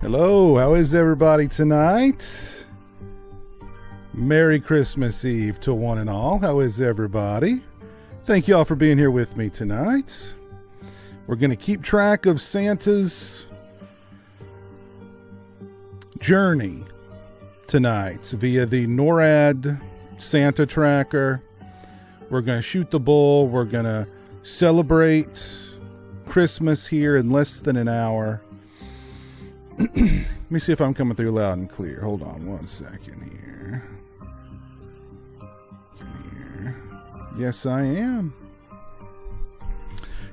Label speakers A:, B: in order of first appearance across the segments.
A: Hello, how is everybody tonight? Merry Christmas Eve to one and all. How is everybody? Thank you all for being here with me tonight. We're going to keep track of Santa's journey tonight via the NORAD Santa tracker. We're going to shoot the bull. We're going to celebrate Christmas here in less than an hour. Let me see if I'm coming through loud and clear. Hold on one second here. Yes, I am.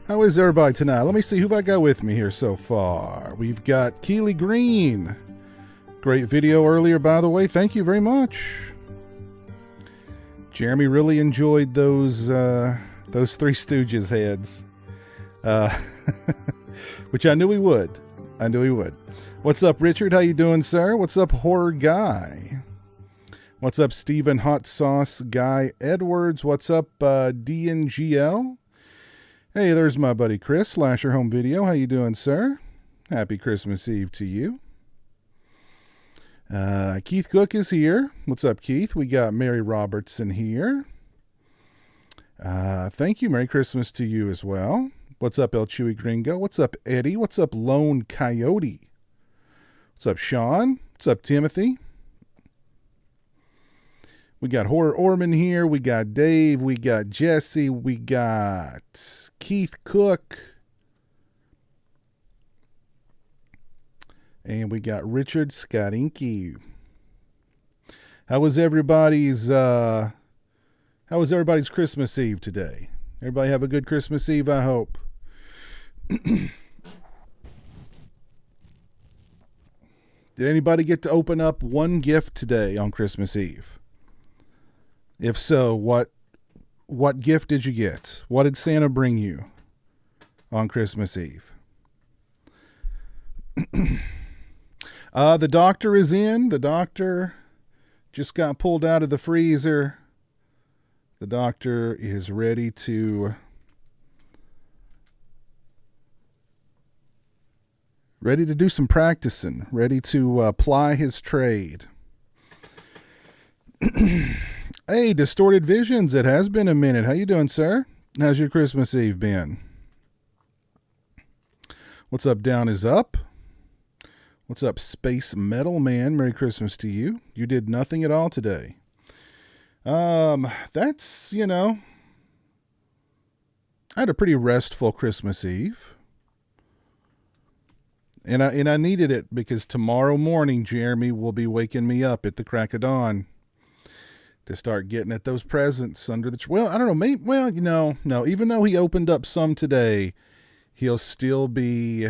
A: How is everybody tonight? Let me see who I got with me here so far. We've got Keely Green. Great video earlier, by the way. Thank you very much. Jeremy really enjoyed those Three Stooges heads, which I knew he would. What's up, Richard? How you doing, sir? What's up, Horror Guy? What's up, Stephen Hot Sauce Guy Edwards? What's up, DNGL? Hey, there's my buddy Chris, Slasher Home Video. How you doing, sir? Happy Christmas Eve to you. Keith Cook is here. What's up, Keith? We got Mary Robertson here. Thank you. Merry Christmas to you as well. What's up, El Chewy Gringo? What's up, Eddie? What's up, Lone Coyote? What's up, Sean? What's up, Timothy? We got Horror Orman here. We got Dave. We got Jesse. We got Keith Cook. And we got Richard Scottinky. How was everybody's Christmas Eve today? Everybody have a good Christmas Eve, I hope. Did anybody get to open up one gift today on Christmas Eve? If so, what gift did you get? What did Santa bring you on Christmas Eve? The doctor is in. The doctor just got pulled out of the freezer. The doctor is ready to do some practicing, ready to ply his trade. Hey, Distorted Visions, it has been a minute. How you doing, sir? How's your Christmas Eve been? What's up, Down is Up? What's up, Space Metal Man? Merry Christmas to you. You did nothing at all today. That's, I had a pretty restful Christmas Eve. And I needed it because tomorrow morning, Jeremy will be waking me up at the crack of dawn to start getting at those presents under the tree. Well, I don't know. Maybe, no. Even though he opened up some today, he'll still be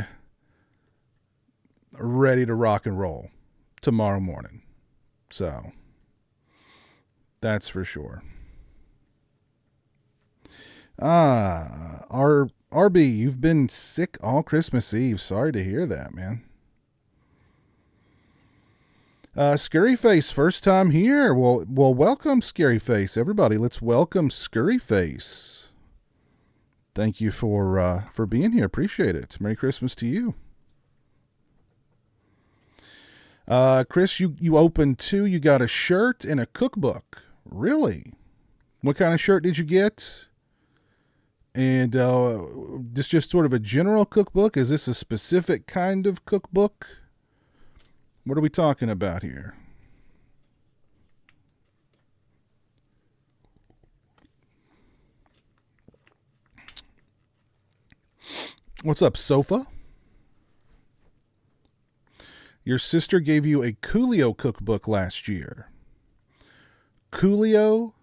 A: ready to rock and roll tomorrow morning. So that's for sure. RB, you've been sick all Christmas Eve. Sorry to hear that, man. Scary Face, first time here. Well, welcome, Scary Face. Everybody, let's welcome Scary Face. Thank you for being here. Appreciate it. Merry Christmas to you. Chris, you opened 2. You got a shirt and a cookbook. Really? What kind of shirt did you get? And this just sort of a general cookbook? Is this a specific kind of cookbook? What are we talking about here? What's up, Sofa? Your sister gave you a Coolio cookbook last year. Coolio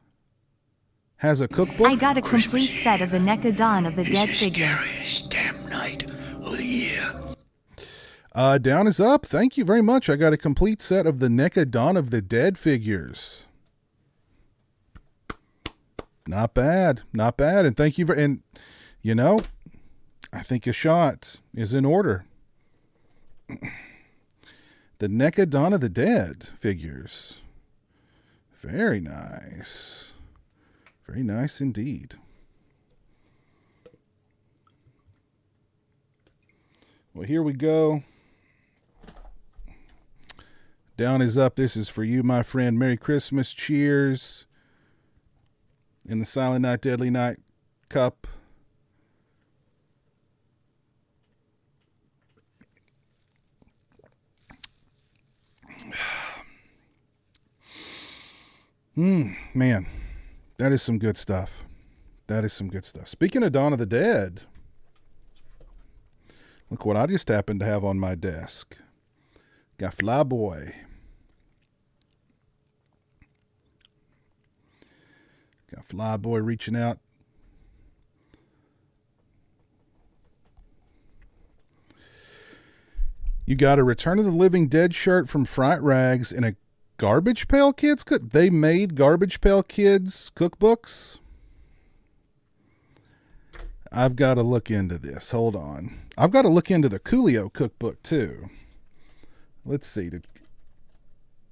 A: has a cookbook?
B: I got a complete set of the NECA Dawn of the Dead figures.
C: Scariest damn night of the year.
A: Down is up. Thank you very much. I got a complete set of the NECA Dawn of the Dead figures. Not bad. Not bad. And thank you for, and you know, I think a shot is in order. The NECA Dawn of the Dead figures. Very nice. Very nice indeed. Well, here we go. Down is up. This is for you, my friend. Merry Christmas. Cheers. In the Silent Night, Deadly Night cup. Man, that is some good stuff. That is some good stuff. Speaking of Dawn of the Dead, look what I just happened to have on my desk. Got Flyboy. Got Flyboy reaching out. You got a Return of the Living Dead shirt from Fright Rags and a Garbage Pail Kids cook. They made Garbage Pail Kids cookbooks. I've got to look into this. Hold on. I've got to look into the Coolio cookbook too. Let's see.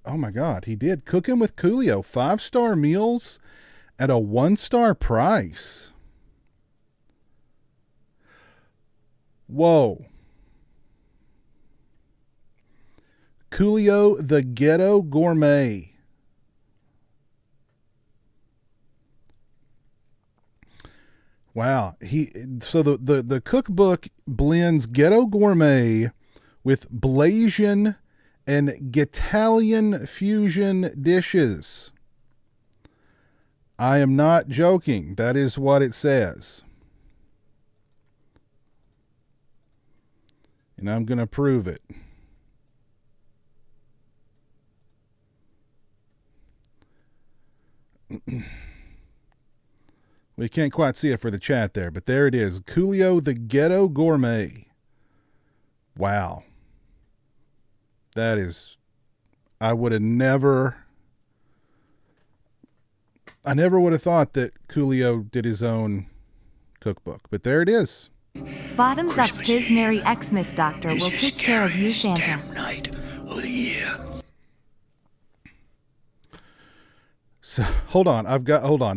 A: Oh my God, he did Cooking with Coolio. 5-star meals at a 1-star price. Whoa. Coolio the Ghetto Gourmet. Wow. So the cookbook blends Ghetto Gourmet with Blasian and Italian fusion dishes. I am not joking. That is what it says. And I'm going to prove it. We can't quite see it for the chat there, but there it is. Coolio the Ghetto Gourmet. Wow. That is, I never would have thought that Coolio did his own cookbook, but there it is.
B: Bottoms
C: Christmas
B: up, his Merry Xmas Doctor
C: is
B: will
C: the
B: take care of you,
C: scariest
B: Santa.
C: damn night of the year.
A: So hold on.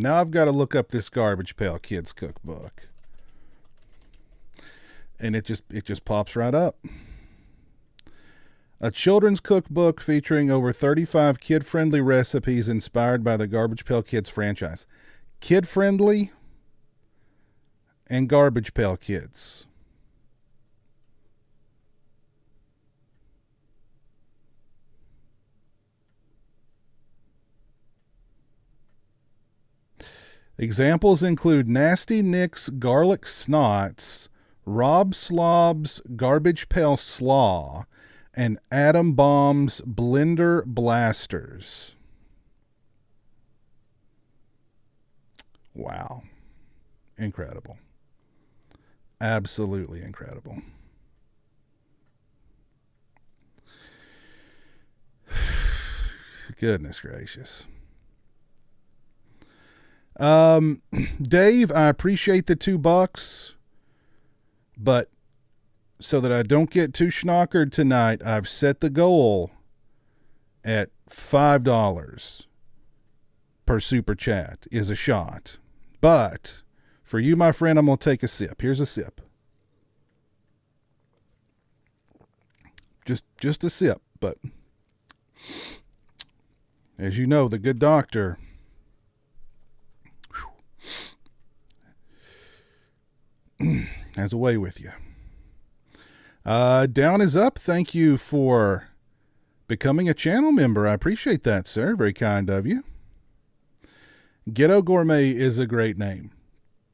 A: Now I've got to look up this Garbage Pail Kids cookbook. And it just pops right up. A children's cookbook featuring over 35 kid-friendly recipes inspired by the Garbage Pail Kids franchise. Kid-friendly and Garbage Pail Kids. Examples include Nasty Nick's Garlic Snots, Rob Slob's Garbage Pail Slaw, and Atom Bomb's Blender Blasters. Wow. Incredible. Absolutely incredible. Goodness gracious. Dave, I appreciate the $2, but so that I don't get too schnockered tonight, I've set the goal at $5 per super chat is a shot. But for you, my friend, I'm going to take a sip. Here's a sip. Just a sip, but as you know, the good doctor has a way with you. Down is up. Thank you for becoming a channel member. I appreciate that, sir. Very kind of you. Ghetto Gourmet is a great name.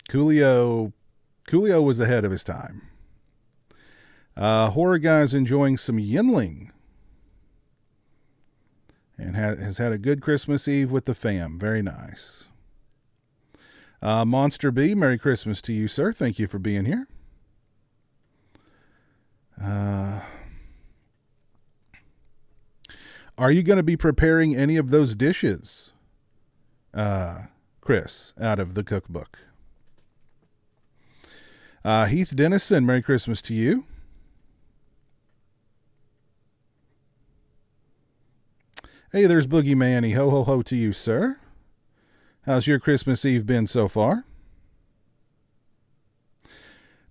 A: Coolio was ahead of his time. Horror Guy's enjoying some Yinling and has had a good Christmas Eve with the fam. Very nice. Monster B, Merry Christmas to you, sir. Thank you for being here. Are you going to be preparing any of those dishes, Chris, out of the cookbook? Heath Dennison, Merry Christmas to you. Hey, there's Boogie Manny. Ho, ho, ho to you, sir. How's your Christmas Eve been so far?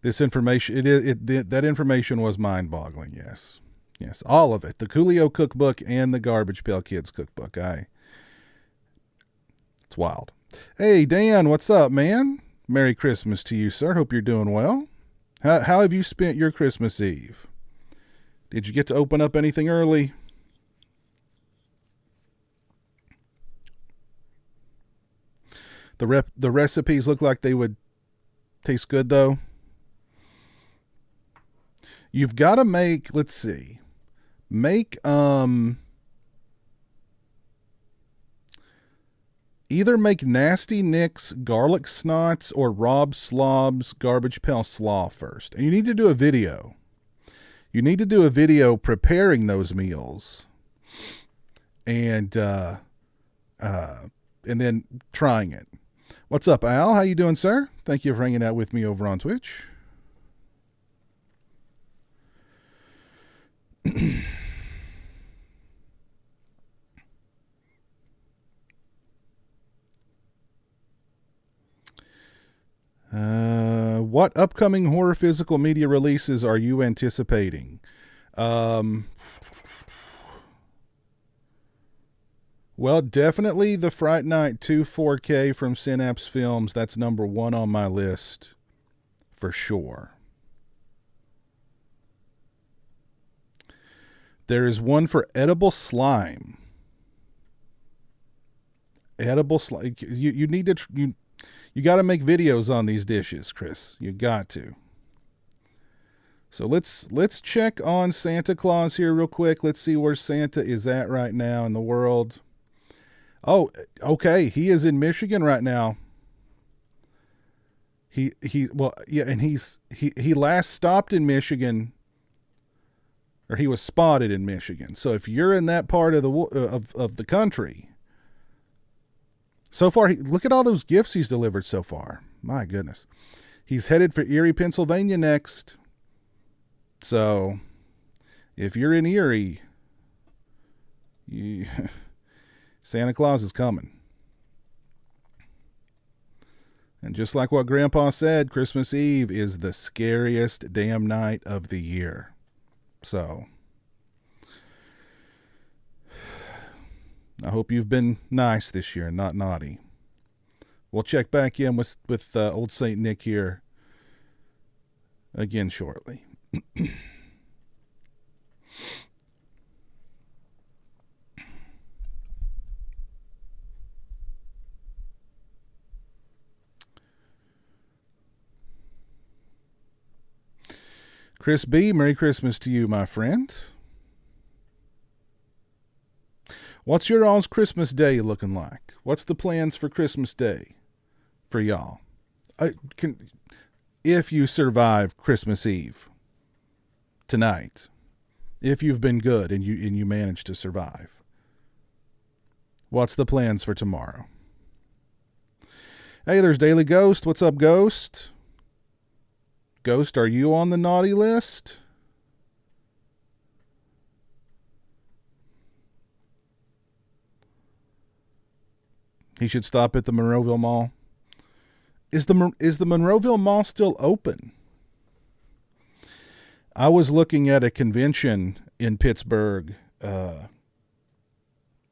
A: This information, that information was mind-boggling, yes. Yes, all of it. The Coolio cookbook and the Garbage Pail Kids cookbook. It's wild. Hey, Dan, what's up, man? Merry Christmas to you, sir. Hope you're doing well. How have you spent your Christmas Eve? Did you get to open up anything early? The recipes look like they would taste good, though. You've got to make, let's see, either make Nasty Nick's garlic snots or Rob Slob's Garbage Pail Slaw first. And you need to do a video. You need to do a video preparing those meals and then trying it. What's up, Al? How you doing, sir? Thank you for hanging out with me over on Twitch. What upcoming horror physical media releases are you anticipating? Well, definitely the Fright Night 2 4K from Synapse Films. That's number 1 on my list for sure. There is one for edible slime. Edible slime. You need to you got to make videos on these dishes, Chris. You got to. So let's check on Santa Claus here real quick. Let's see where Santa is at right now in the world. Oh, okay. He is in Michigan right now. He last stopped in Michigan, or he was spotted in Michigan. So if you're in that part of the country, so far, look at all those gifts he's delivered so far. My goodness. He's headed for Erie, Pennsylvania next. So if you're in Erie, Santa Claus is coming. And just like what Grandpa said, Christmas Eve is the scariest damn night of the year. So I hope you've been nice this year and not naughty. We'll check back in with old Saint Nick here again shortly. Chris B., Merry Christmas to you, my friend. What's your all's Christmas Day looking like? What's the plans for Christmas Day for y'all? If you survive Christmas Eve tonight, if you've been good and you manage to survive, what's the plans for tomorrow? Hey, there's Daily Ghost. What's up, Ghost? Ghost, are you on the naughty list? He should stop at the Monroeville Mall. Is the Monroeville Mall still open? I was looking at a convention in Pittsburgh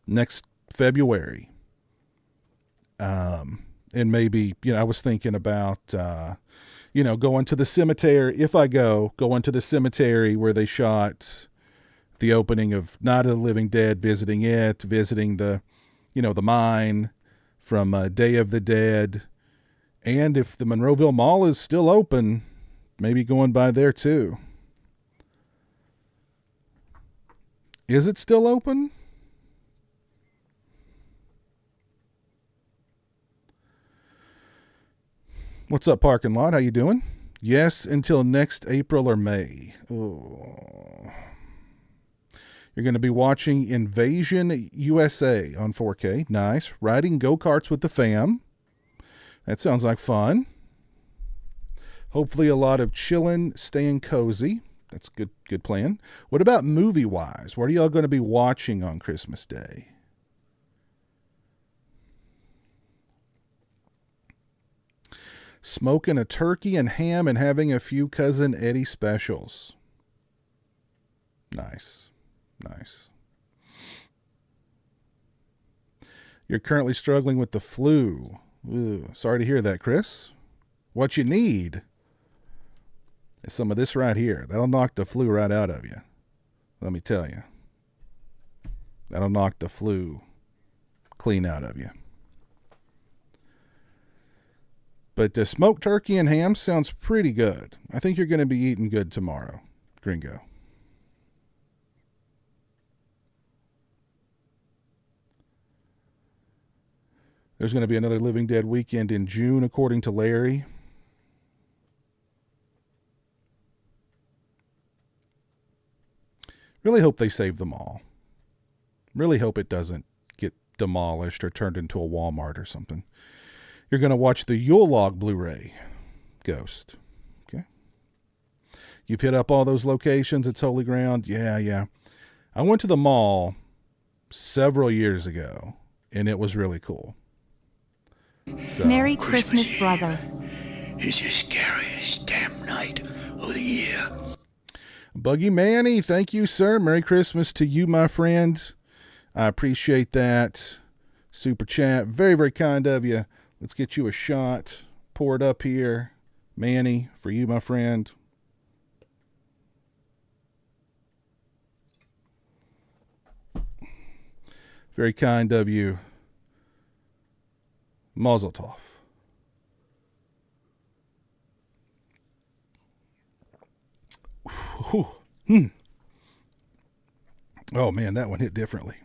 A: next February. And maybe, I was thinking about, going to the cemetery. If I going to the cemetery where they shot the opening of Night of the Living Dead, visiting the, the mine from Day of the Dead. And if the Monroeville Mall is still open, maybe going by there too. Is it still open? What's up, parking lot? How you doing? Yes, until next April or May. Oh. You're going to be watching Invasion USA on 4K. Nice. Riding go-karts with the fam. That sounds like fun. Hopefully a lot of chilling, staying cozy. That's good plan. What about movie-wise? What are y'all going to be watching on Christmas Day? Smoking a turkey and ham and having a few Cousin Eddie specials. Nice. You're currently struggling with the flu. Ooh, sorry to hear that, Chris. What you need is some of this right here. That'll knock the flu right out of you. Let me tell you. That'll knock the flu clean out of you. But smoked turkey and ham sounds pretty good. I think you're going to be eating good tomorrow, Gringo. There's going to be another Living Dead weekend in June, according to Larry. Really hope they save them all. Really hope it doesn't get demolished or turned into a Walmart or something. You're going to watch the Yule Log Blu-ray, Ghost. Okay. You've hit up all those locations. It's holy ground. Yeah. I went to the mall several years ago, and it was really cool. So,
B: Merry Christmas, brother.
C: It's the scariest damn night of the year.
A: Buggy Manny, thank you, sir. Merry Christmas to you, my friend. I appreciate that. Super chat. Very, very kind of you. Let's get you a shot. Pour it up here. Manny, for you, my friend. Very kind of you. Mazel tov. Oh, man, that one hit differently.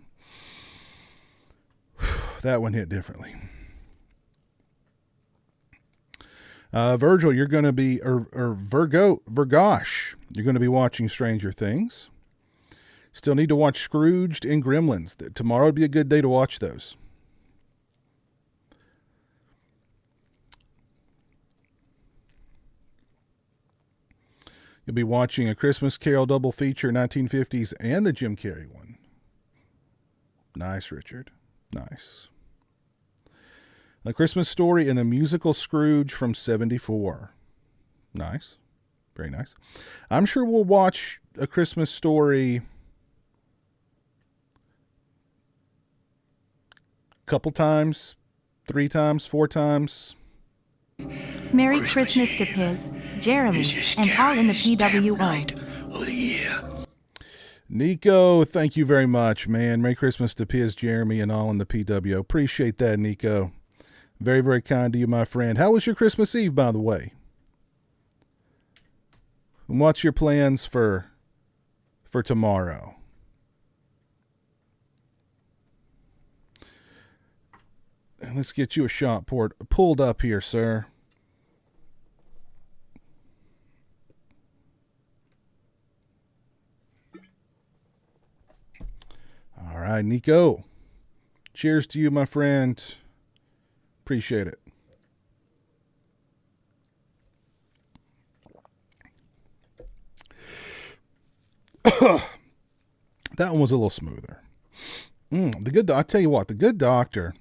A: That one hit differently. Virgil, you're going to be, or Vergosh, you're going to be watching Stranger Things. Still need to watch Scrooged and Gremlins. Tomorrow would be a good day to watch those. You'll be watching A Christmas Carol double feature, 1950s, and the Jim Carrey one. Nice, Richard. Nice. A Christmas Story and the musical Scrooge from 74. Nice. Very nice. I'm sure we'll watch A Christmas Story a couple times, 3 times, 4 times.
B: Merry Christmas to Piz, Jeremy, and all in the PWO.
C: Night of the year.
A: Nico, thank you very much, man. Merry Christmas to Piz, Jeremy, and all in the PWO. Appreciate that, Nico. Very, very kind to you, my friend. How was your Christmas Eve, by the way? And what's your plans for tomorrow? Let's get you a shot pulled up here, sir. All right, Nico. Cheers to you, my friend. Appreciate it. That one was a little smoother. I tell you what, the Good Doctor.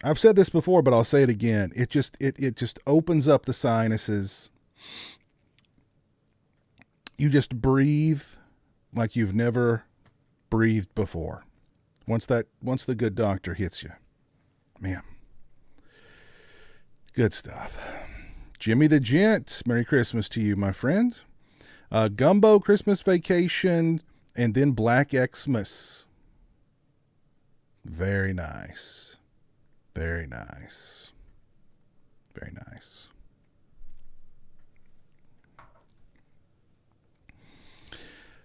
A: I've said this before, but I'll say it again. It just opens up the sinuses. You just breathe like you've never breathed before. Once the Good Doctor hits you, man, good stuff. Jimmy the Gent, Merry Christmas to you, my friend. Gumbo, Christmas Vacation, and then Black Xmas. Very nice. Very nice. Very nice.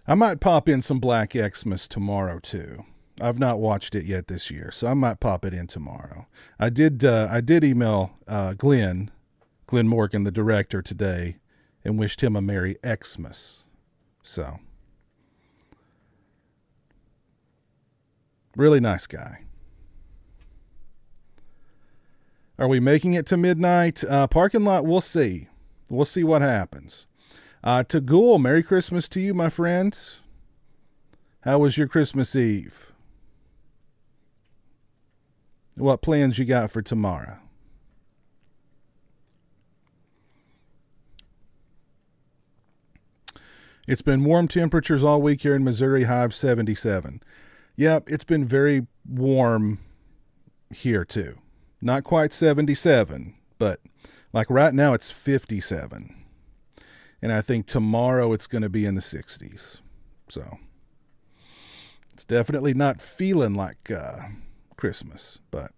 A: I might pop in some Black Xmas tomorrow too. I've not watched it yet this year, so I might pop it in tomorrow. I did email Glenn Morgan, the director, today, and wished him a Merry Xmas. So, really nice guy. Are we making it to midnight? Parking lot, we'll see. We'll see what happens. To Ghoul, Merry Christmas to you, my friend. How was your Christmas Eve? What plans you got for tomorrow? It's been warm temperatures all week here in Missouri, high of 77. Yep, it's been very warm here too. Not quite 77, but like right now it's 57. And I think tomorrow it's going to be in the 60s. So it's definitely not feeling like Christmas. But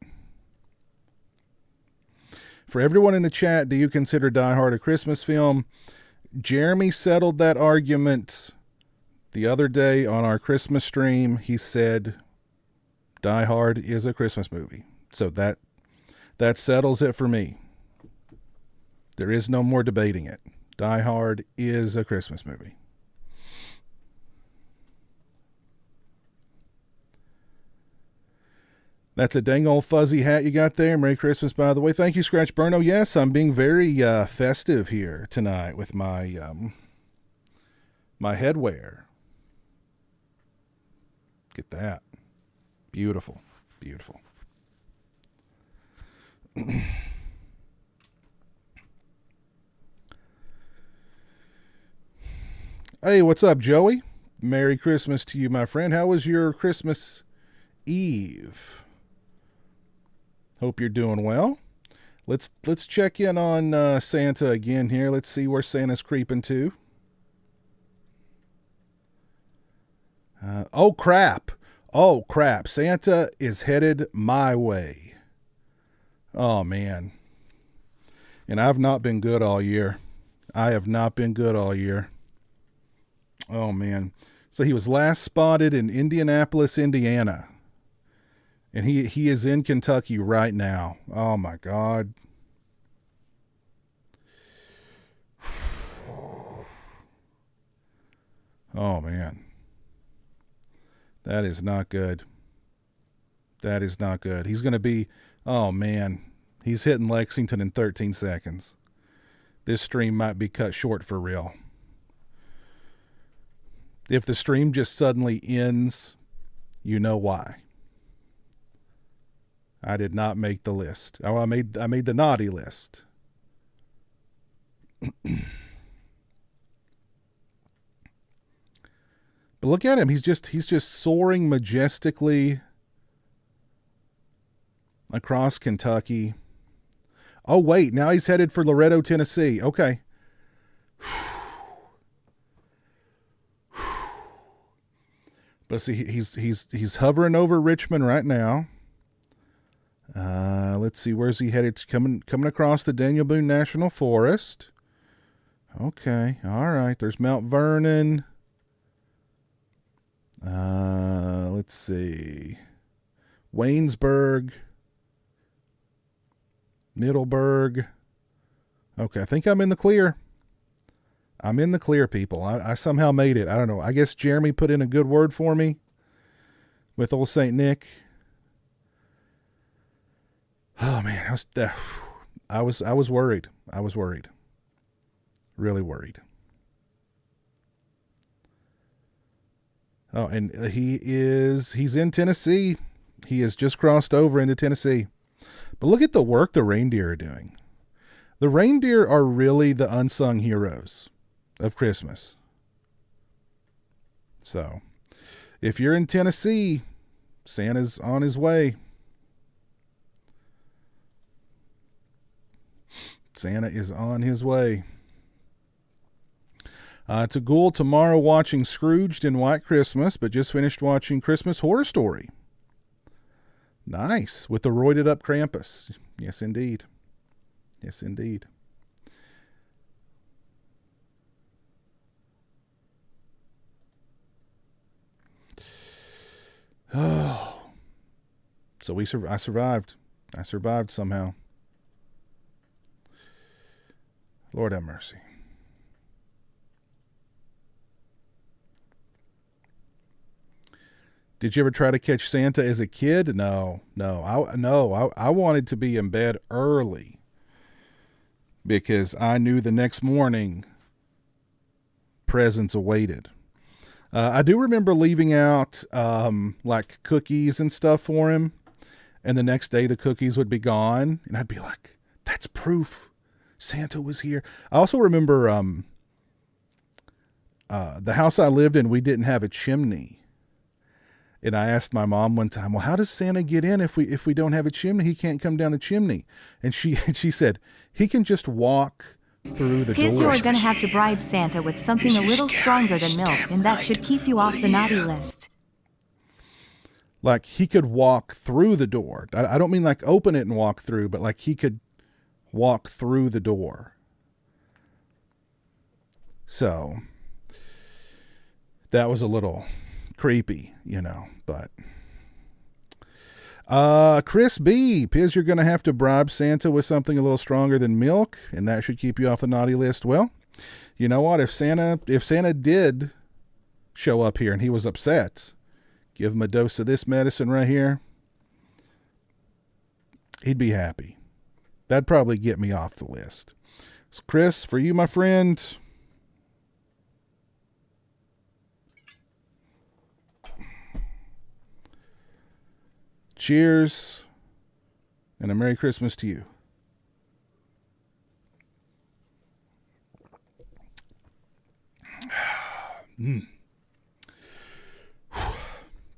A: for everyone in the chat, do you consider Die Hard a Christmas film? Jeremy settled that argument the other day on our Christmas stream. He said Die Hard is a Christmas movie. So that settles it for me. There is no more debating it. Die Hard is a Christmas movie. That's a dang old fuzzy hat you got there. Merry Christmas, by the way. Thank you, Scratch Burno. Yes, I'm being very festive here tonight with my my headwear. Get that. Beautiful. Beautiful. Hey, what's up, Joey? Merry Christmas to you, my friend. How was your Christmas Eve? Hope you're doing well. Let's check in on Santa again here. Let's see where Santa's creeping to. Oh, crap. Oh, crap. Santa is headed my way. Oh, man. And I've not been good all year. I have not been good all year. Oh, man. So he was last spotted in Indianapolis, Indiana. And he is in Kentucky right now. Oh, my God. Oh, man. That is not good. That is not good. He's going to be... Oh, man. He's hitting Lexington in 13 seconds. This stream might be cut short for real. If the stream just suddenly ends, you know why. I did not make the list. Oh, I made the naughty list. But look at him. He's just soaring majestically across Kentucky. Oh, wait. Now he's headed for Loretto, Tennessee. Okay. But see, he's hovering over Richmond right now. Let's see, where's he headed? Coming across the Daniel Boone National Forest. Okay, all right. There's Mount Vernon. Let's see, Waynesburg, Middleburg. Okay, I think I'm in the clear. I'm in the clear, people. I somehow made it. I don't know. I guess Jeremy put in a good word for me with old St. Nick. Oh man, I was worried. I was worried. Really worried. Oh, and he's in Tennessee. He has just crossed over into Tennessee. But look at the work the reindeer are doing. The reindeer are really the unsung heroes of Christmas. So, if you're in Tennessee, Santa's on his way. Santa is on his way. To Ghoul tomorrow watching Scrooged and White Christmas, but just finished watching Christmas Horror Story. Nice. With the roided up Krampus. Yes, indeed. Yes, indeed. Oh. So I survived. I survived somehow. Lord have mercy. Did you ever try to catch Santa as a kid? No. I wanted to be in bed early because I knew the next morning presents awaited. I do remember leaving out like cookies and stuff for him, and the next day the cookies would be gone, and I'd be like, "That's proof Santa was here." I also remember the house I lived in, we didn't have a chimney. And I asked my mom one time, "Well, how does Santa get in if we don't have a chimney? He can't come down the chimney." And she said, "He can just walk through the
B: Piz,
A: door."
B: you're gonna have to bribe Santa with something a little stronger than milk, and that should keep you off the naughty list.
A: Like he could walk through the door. I don't mean like open it and walk through, but like he could walk through the door. So that was a little creepy, but Chris B, Piz, you're gonna have to bribe Santa with something a little stronger than milk, and that should keep you off the naughty list. Well, you know what, if Santa did show up here and he was upset, give him a dose of this medicine right here, he'd be happy. That'd probably get me off the list. So Chris, for you, my friend, cheers, and a Merry Christmas to you.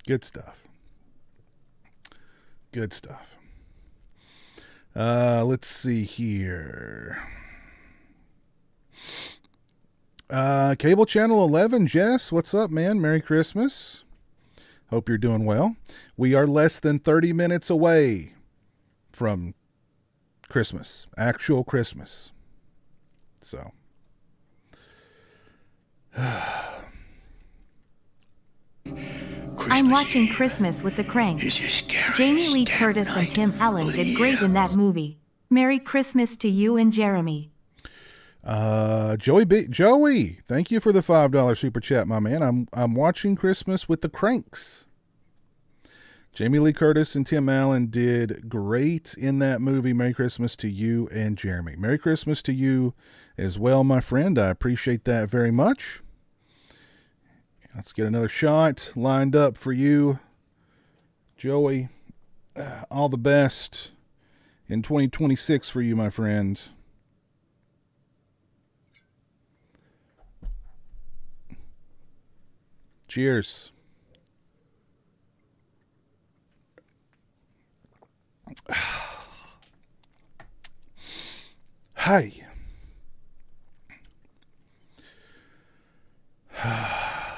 A: Good stuff. Good stuff. Let's see here. Cable Channel 11, Jess, what's up, man? Merry Christmas. Hope you're doing well. We are less than 30 minutes away from Christmas, actual Christmas. So,
B: I'm watching Christmas with the Cranks. Jamie Lee Curtis and Tim Allen did great in that movie. Merry Christmas to you and Jeremy.
A: Joey, thank you for the $5 super chat, my man. I'm watching Christmas with the Cranks. Jamie Lee Curtis and Tim Allen did great in that movie. Merry Christmas to you and Jeremy. Merry Christmas to you as well, my friend. I appreciate that very much. Let's get another shot lined up for you, Joey. All the best in 2026 for you, my friend. Cheers. Hi.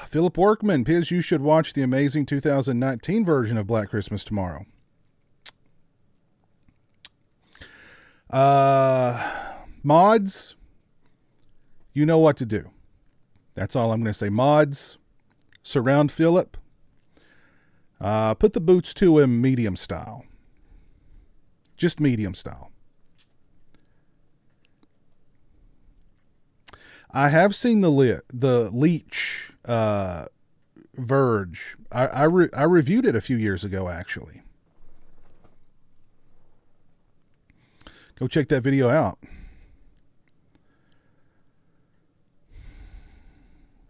A: Philip Workman, Piz, you should watch the amazing 2019 version of Black Christmas tomorrow. Mods, you know what to do. That's all I'm going to say. Mods, surround Philip. Put the boots to him medium style. Just medium style. I have seen the Leech Verge. I reviewed it a few years ago, actually. Go check that video out.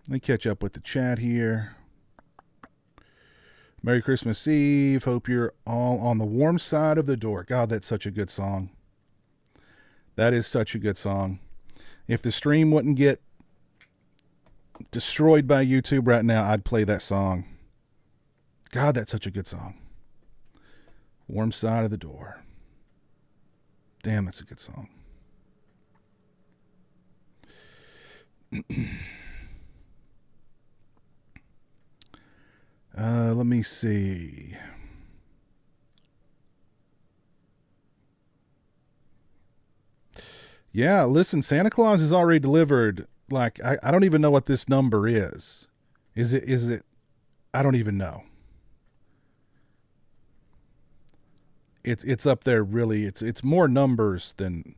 A: Let me catch up with the chat here. Merry Christmas Eve. Hope you're all on the warm side of the door. God, that's such a good song. That is such a good song. If the stream wouldn't get destroyed by YouTube right now, I'd play that song. God, that's such a good song. Warm side of the door. Damn, that's a good song. Let me see. Yeah, listen, Santa Claus has already delivered. Like, I don't even know what this number is. Is it? I don't even know. It's up there really. It's more numbers than.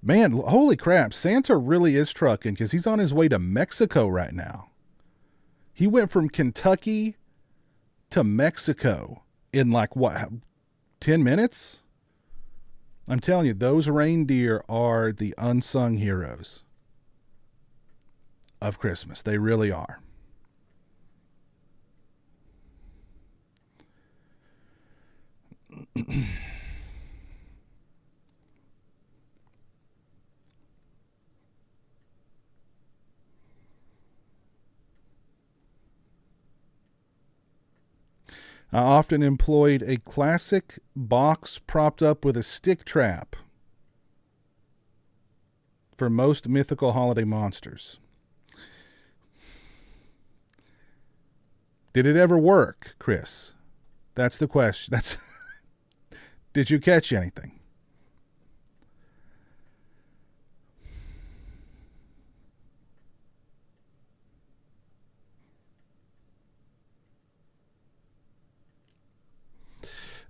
A: Man, holy crap. Santa really is trucking because he's on his way to Mexico right now. He went from Kentucky to Mexico in like what, 10 minutes? I'm telling you, those reindeer are the unsung heroes of Christmas. They really are. I often employed a classic box propped up with a stick trap for most mythical holiday monsters. Did it ever work, Chris? That's the question. Did you catch anything?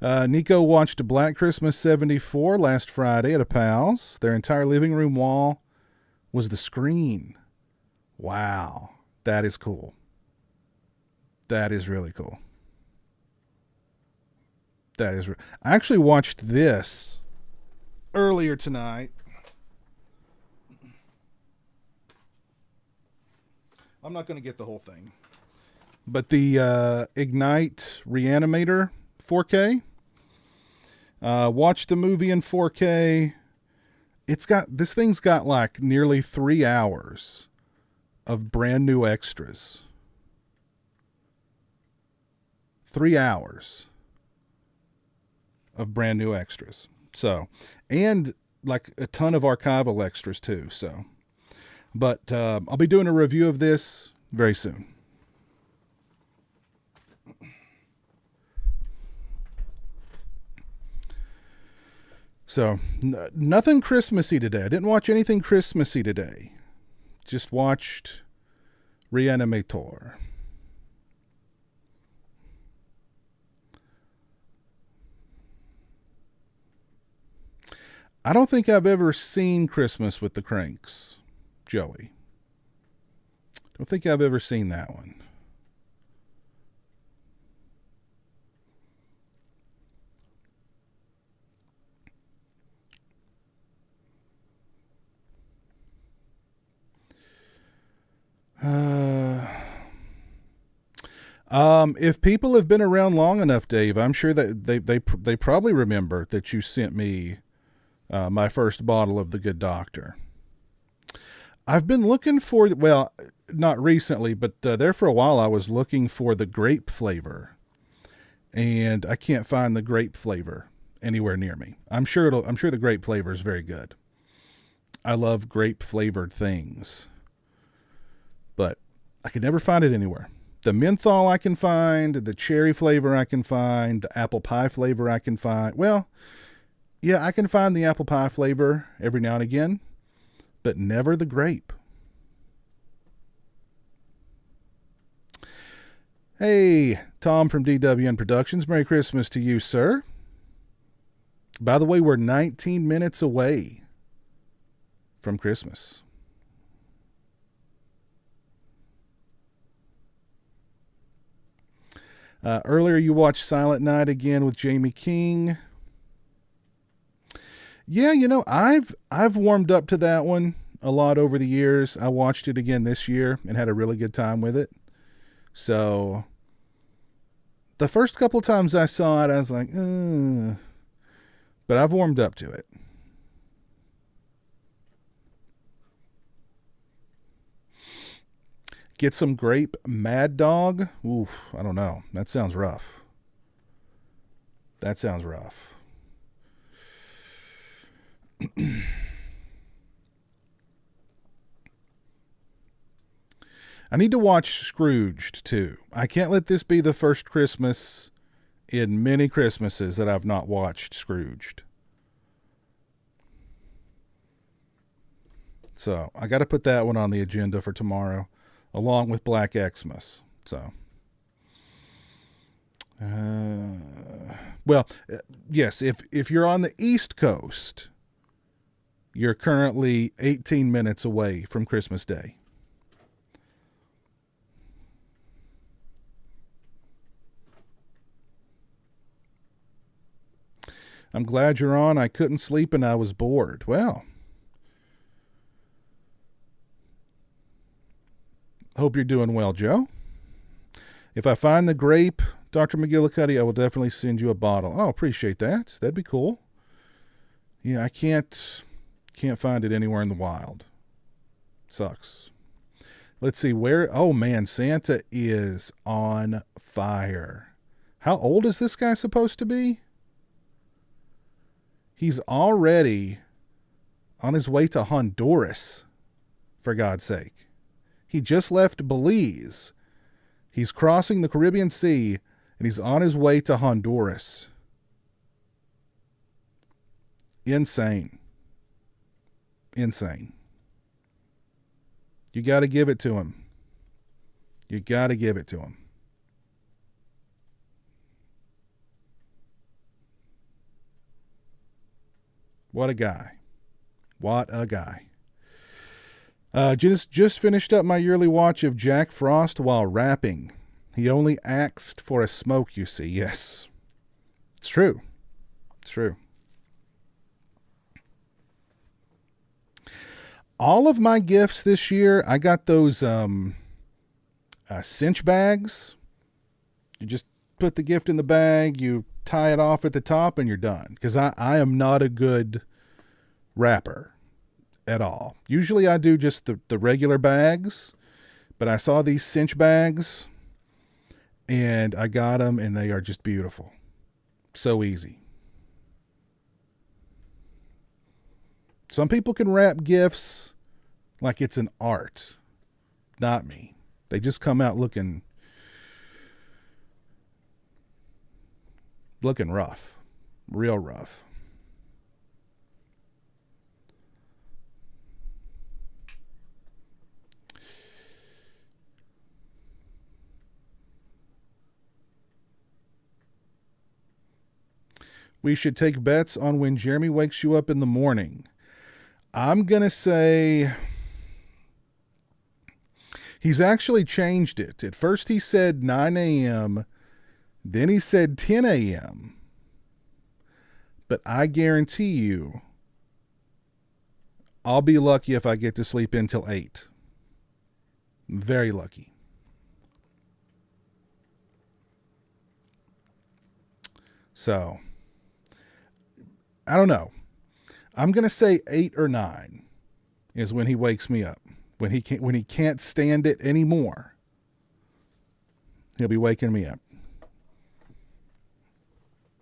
A: Nico watched Black Christmas 74 last Friday at a pal's. Their entire living room wall was the screen. Wow. That is cool. That is really cool. I actually watched this earlier tonight. I'm not going to get the whole thing. But the Ignite Reanimator 4K. Watch the movie in 4K. This thing's got like nearly 3 hours of brand new extras. 3 hours of brand new extras. So, and like a ton of archival extras too. So, but I'll be doing a review of this very soon. So, nothing Christmassy today. I didn't watch anything Christmassy today. Just watched Reanimator. I don't think I've ever seen Christmas with the Cranks, Joey. Don't think I've ever seen that one. If people have been around long enough, Dave, I'm sure that they probably remember that you sent me my first bottle of the Good Doctor. I've been looking for, well, not recently, but there for a while I was looking for the grape flavor, and I can't find the grape flavor anywhere near me. I'm sure the grape flavor is very good. I love grape flavored things, but I could never find it anywhere. The menthol I can find, the cherry flavor I can find, the apple pie flavor I can find. Well, yeah, I can find the apple pie flavor every now and again, but never the grape. Hey, Tom from DWN Productions. Merry Christmas to you, sir. By the way, we're 19 minutes away from Christmas. Earlier you watched Silent Night again with Jamie King. Yeah, I've warmed up to that one a lot over the years. I watched it again this year and had a really good time with it. So, The first couple times I saw it, I was like, but I've warmed up to it. Get some grape Mad Dog. Oof, I don't know. That sounds rough. That sounds rough. I need to watch Scrooged, too. I can't let this be the first Christmas in many Christmases that I've not watched Scrooged. So, I got to put that one on the agenda for tomorrow, along with Black Xmas. So, yes, if you're on the East Coast, you're currently 18 minutes away from Christmas Day. I'm glad you're on. I couldn't sleep and I was bored. Well, hope you're doing well, Joe. If I find the grape, Dr. McGillicuddy, I will definitely send you a bottle. Oh, appreciate that. That'd be cool. Yeah, I can't find it anywhere in the wild. Sucks. Let's see where. Oh man, Santa is on fire. How old is this guy supposed to be? He's already on his way to Honduras, for God's sake. He just left Belize. He's crossing the Caribbean Sea, and he's on his way to Honduras. Insane. Insane. You got to give it to him. You got to give it to him. What a guy. What a guy. Just finished up my yearly watch of Jack Frost while rapping. He only asked for a smoke, you see. Yes. It's true. It's true. All of my gifts this year, I got those cinch bags. You just put the gift in the bag, you tie it off at the top, and you're done. Because I am not a good wrapper at all. Usually I do just the regular bags, but I saw these cinch bags, and I got them, and they are just beautiful. So easy. Some people can wrap gifts like it's an art. Not me. They just come out looking rough. Real rough. We should take bets on when Jeremy wakes you up in the morning. I'm going to say he's actually changed it. At first he said 9 a.m., then he said 10 a.m. But I guarantee you, I'll be lucky if I get to sleep until 8. Very lucky. So, I don't know. I'm going to say 8 or 9 is when he wakes me up. When he can't stand it anymore, he'll be waking me up.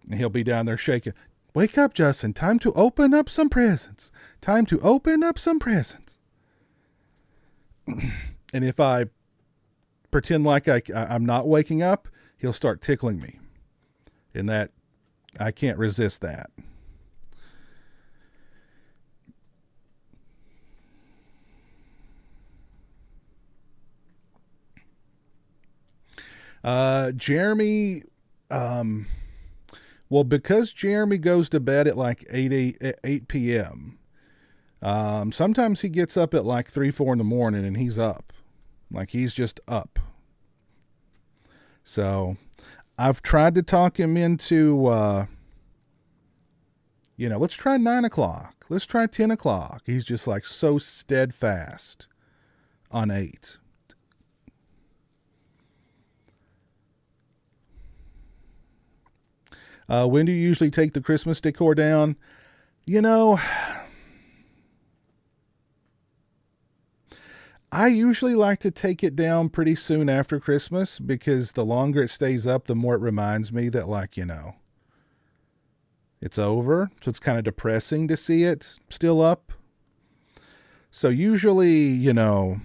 A: And he'll be down there shaking. Wake up, Justin. Time to open up some presents. Time to open up some presents. And if I pretend like I'm not waking up, he'll start tickling me. And that, I can't resist that. Jeremy, well, because Jeremy goes to bed at like 8 p.m., sometimes he gets up at like 3, 4 in the morning and he's up. Like he's just up. So I've tried to talk him into, let's try 9 o'clock. Let's try 10 o'clock. He's just like so steadfast on 8. When do you usually take the Christmas decor down? You know, I usually like to take it down pretty soon after Christmas because the longer it stays up, the more it reminds me that, like, it's over. So it's kind of depressing to see it still up. So usually, a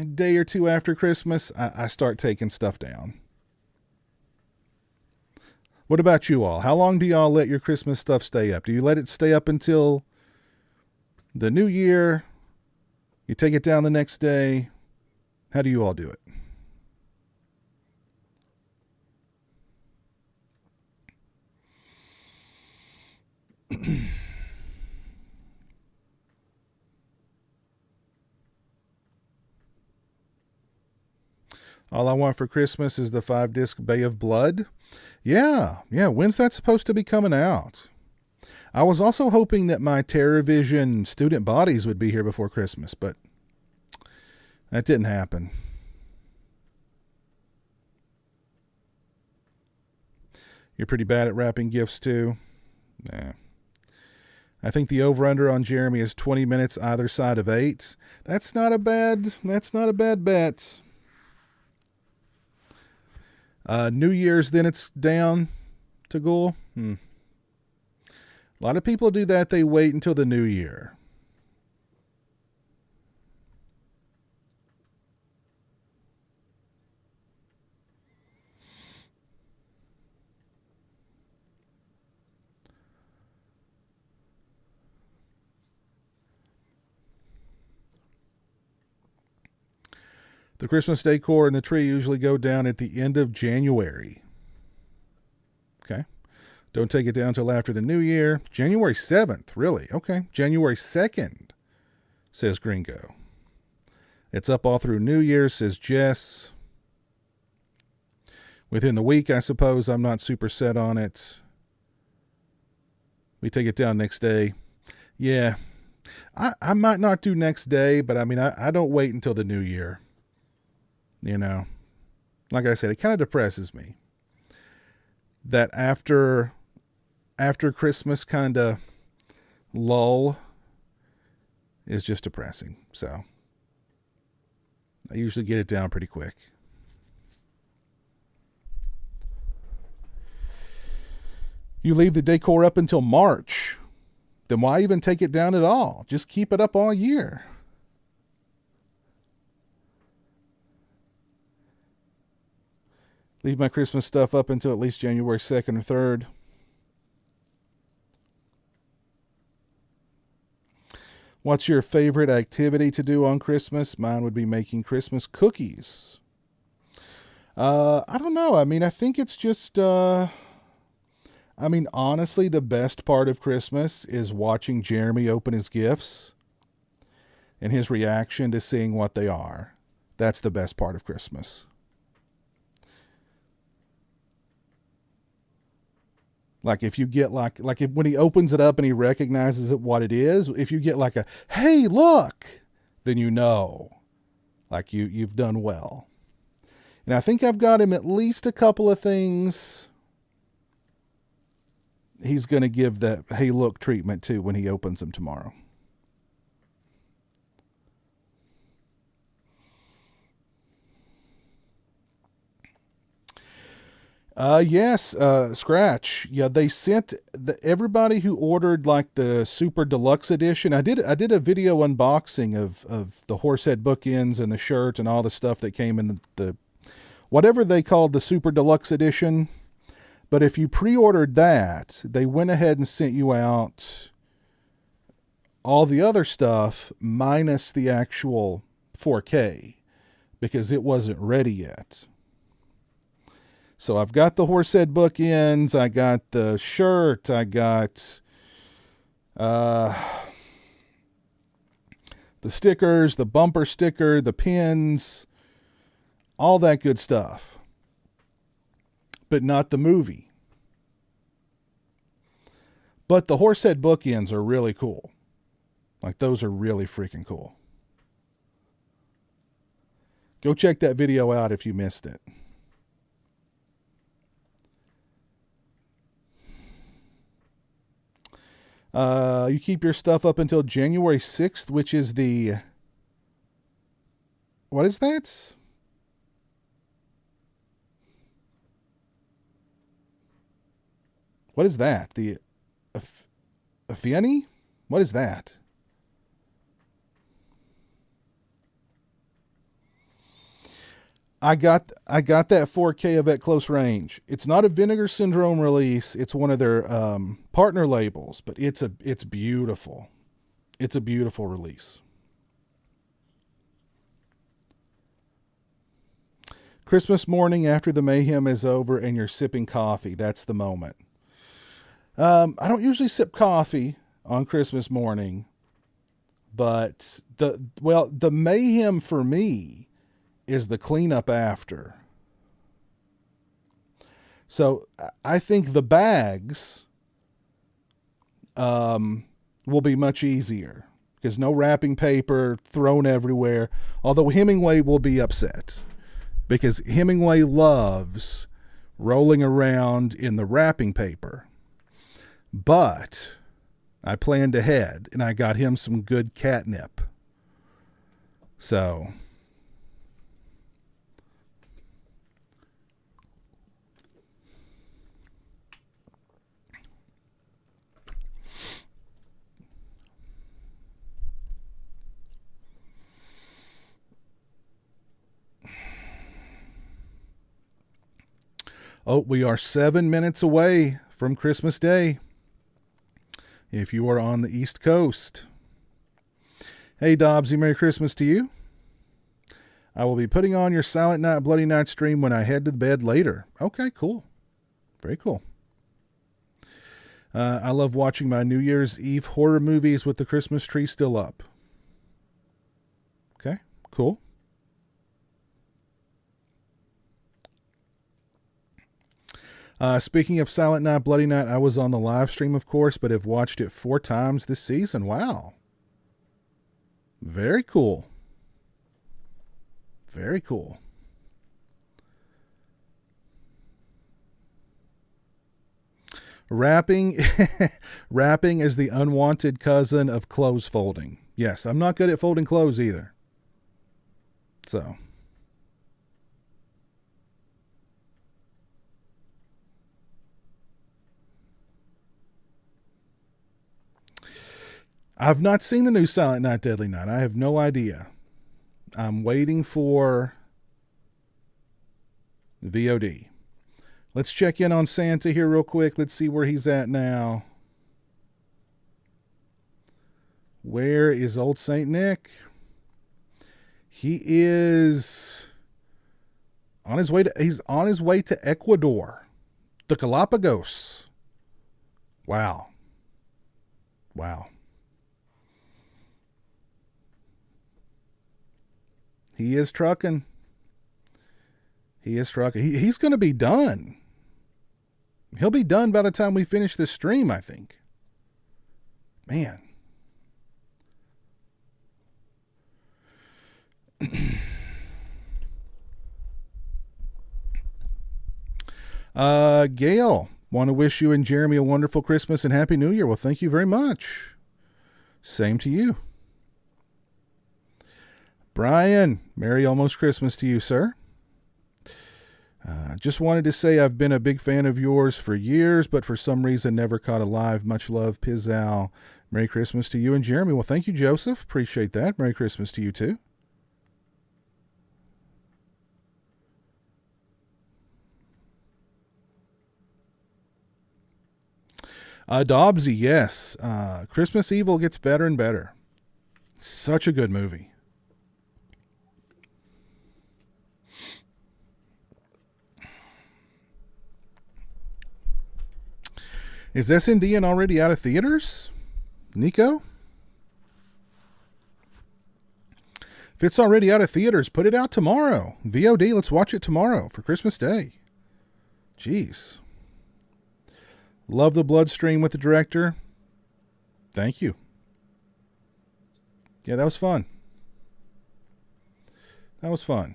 A: day or two after Christmas, I start taking stuff down. What about you all? How long do y'all let your Christmas stuff stay up? Do you let it stay up until the new year? You take it down the next day? How do you all do it? All I want for Christmas is the 5-disc Bay of Blood. Yeah. When's that supposed to be coming out? I was also hoping that my TerrorVision student bodies would be here before Christmas, but that didn't happen. You're pretty bad at wrapping gifts too? Nah. I think the over-under on Jeremy is 20 minutes either side of 8. That's not a bad bet. New Year's, then it's down to Ghoul. A lot of people do that. They wait until the new year. The Christmas decor and the tree usually go down at the end of January. Okay. Don't take it down till after the new year. January 7th, really? Okay. January 2nd, says Gringo. It's up all through New Year's, says Jess. Within the week, I suppose. I'm not super set on it. We take it down next day. Yeah. I might not do next day, but I don't wait until the new year. Like I said, it kind of depresses me that after Christmas kind of lull is just depressing. So I usually get it down pretty quick. You leave the decor up until March. Then why even take it down at all? Just keep it up all year. Leave my Christmas stuff up until at least January 2nd or 3rd. What's your favorite activity to do on Christmas? Mine would be making Christmas cookies. I don't know. I think it's just... honestly, the best part of Christmas is watching Jeremy open his gifts and his reaction to seeing what they are. That's the best part of Christmas. Like if you get if when he opens it up and he recognizes it what it is, if you get like a, hey, look, then like you've done well. And I think I've got him at least a couple of things he's going to give that hey, look treatment to when he opens them tomorrow. Yes, Scratch. Yeah, they sent everybody who ordered like the super deluxe edition. I did a video unboxing of the horsehead bookends and the shirt and all the stuff that came in the whatever they called the super deluxe edition. But if you pre-ordered that, they went ahead and sent you out all the other stuff minus the actual 4K because it wasn't ready yet. So I've got the horsehead bookends, I got the shirt, I got the stickers, the bumper sticker, the pins, all that good stuff. But not the movie. But the horsehead bookends are really cool. Like those are really freaking cool. Go check that video out if you missed it. You keep your stuff up until January 6th, which is the... What is that? What is that? The Affiani? What is that? I got that 4K of at close range. It's not a Vinegar Syndrome release. It's one of their partner labels, but it's beautiful. It's a beautiful release. Christmas morning after the mayhem is over and you're sipping coffee. That's the moment. I don't usually sip coffee on Christmas morning, but the mayhem for me is the cleanup after. So I think the bags will be much easier because no wrapping paper thrown everywhere. Although Hemingway will be upset because Hemingway loves rolling around in the wrapping paper. But I planned ahead and I got him some good catnip. So... Oh, we are 7 minutes away from Christmas Day. If you are on the East Coast. Hey, Dobbsy, Merry Christmas to you. I will be putting on your Silent Night, Bloody Night stream when I head to bed later. Okay, cool. Very cool. I love watching my New Year's Eve horror movies with the Christmas tree still up. Okay, cool. Speaking of Silent Night, Bloody Night, I was on the live stream, of course, but have watched it 4 times this season. Wow. Very cool. Very cool. Wrapping is the unwanted cousin of clothes folding. Yes, I'm not good at folding clothes either. So... I've not seen the new Silent Night, Deadly Night. I have no idea. I'm waiting for VOD. Let's check in on Santa here real quick. Let's see where he's at now. Where is old Saint Nick? He is on his way to Ecuador, the Galapagos. Wow. Wow. He is trucking. He's going to be done. He'll be done by the time we finish this stream, I think. Man. Gail, want to wish you and Jeremy a wonderful Christmas and Happy New Year. Well, thank you very much. Same to you. Brian, Merry almost Christmas to you, sir. Just wanted to say I've been a big fan of yours for years, but for some reason never caught a live. Much love, Pizzal. Merry Christmas to you and Jeremy. Well, thank you, Joseph. Appreciate that. Merry Christmas to you, too. Dobbsy, yes. Christmas Evil gets better and better. Such a good movie. Is SNDN already out of theaters? Nico? If it's already out of theaters, put it out tomorrow. VOD, let's watch it tomorrow for Christmas Day. Jeez. Love the Bloodstream with the director. Thank you. Yeah, that was fun. That was fun.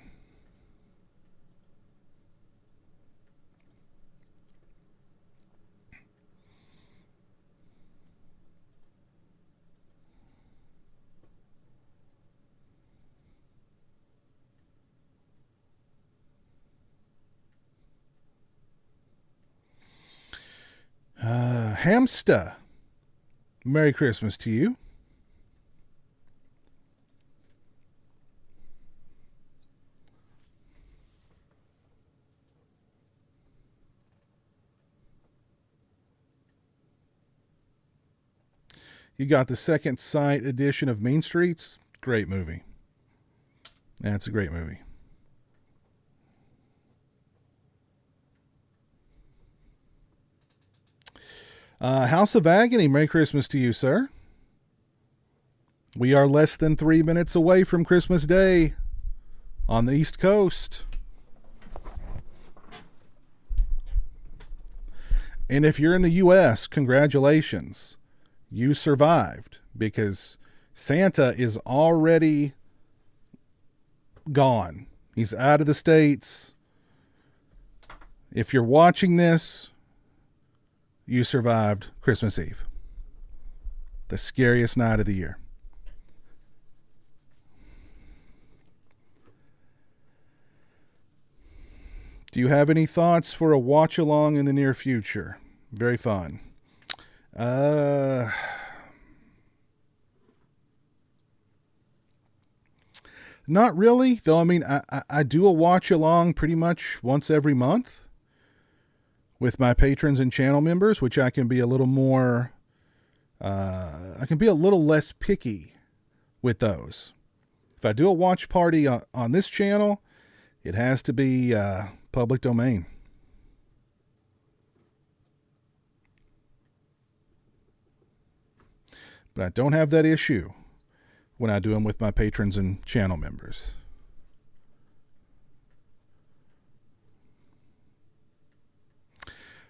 A: Hamster, Merry Christmas to you. You got the Second Sight edition of Mean Streets. Great movie. That's a great movie. House of Agony, Merry Christmas to you, sir. We are less than 3 minutes away from Christmas Day on the East Coast. And if you're in the U.S., congratulations. You survived, because Santa is already gone. He's out of the States. If you're watching this, you survived Christmas Eve. The scariest night of the year. Do you have any thoughts for a watch along in the near future? Very fun. Not really, though. I mean, I do a watch along pretty much once every month with my patrons and channel members, which I can be a little more, I can be a little less picky with those. If I do a watch party on this channel, it has to be public domain. But I don't have that issue when I do them with my patrons and channel members.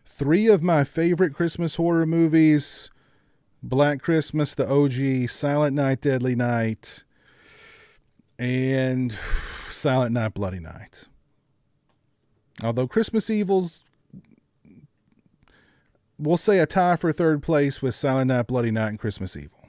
A: Three of my favorite Christmas horror movies: Black Christmas, the OG, Silent Night, Deadly Night, and Silent Night, Bloody Night. Although Christmas Evil's, we'll say, a tie for third place with Silent Night, Bloody Night, and Christmas Evil.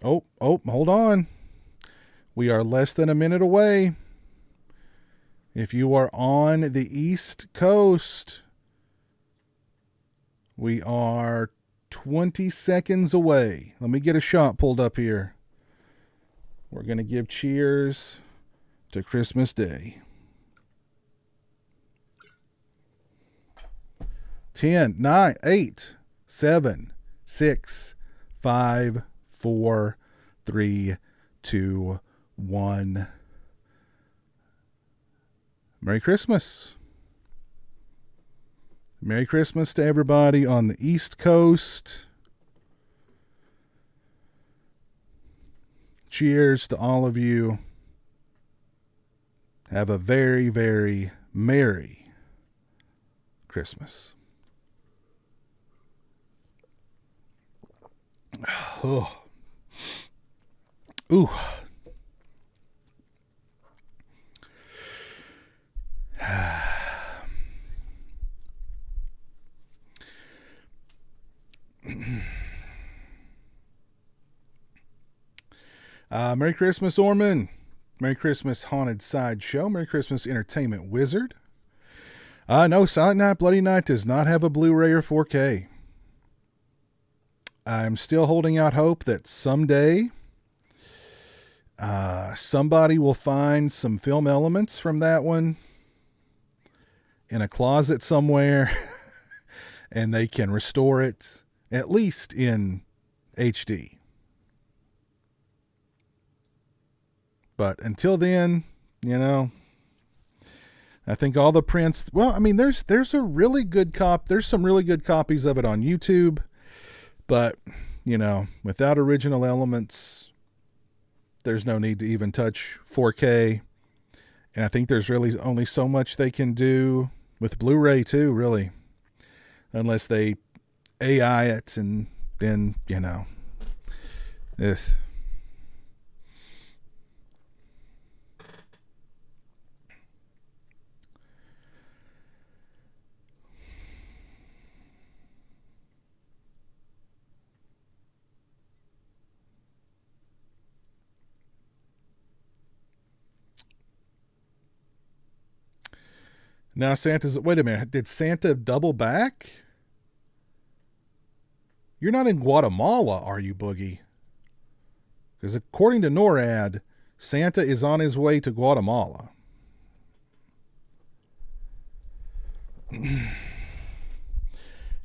A: Oh, hold on. We are less than a minute away. If you are on the East Coast, we are 20 seconds away. Let me get a shot pulled up here. We're going to give cheers to Christmas Day. 10, 9, 8, 7, 6, 5, 4, 3, 2, 1. Merry Christmas. Merry Christmas to everybody on the East Coast. Cheers to all of you. Have a very, very Merry Christmas. Oh. Ooh. Merry Christmas, Orman. Merry Christmas, Haunted Sideshow. Merry Christmas, Entertainment Wizard. No, Silent Night, Bloody Night does not have a Blu-ray or 4K. I'm still holding out hope that someday somebody will find some film elements from that one in a closet somewhere and they can restore it, at least in HD. But until then, you know, I think all the prints, well, I mean, there's a really good there's some really good copies of it on YouTube, but, you know, without original elements, there's no need to even touch 4K. And I think there's really only so much they can do with Blu-ray too, really, unless they AI it, and then, you know, if Now Santa's... Wait a minute. Did Santa double back? You're not in Guatemala, are you, Boogie? Because according to NORAD, Santa is on his way to Guatemala.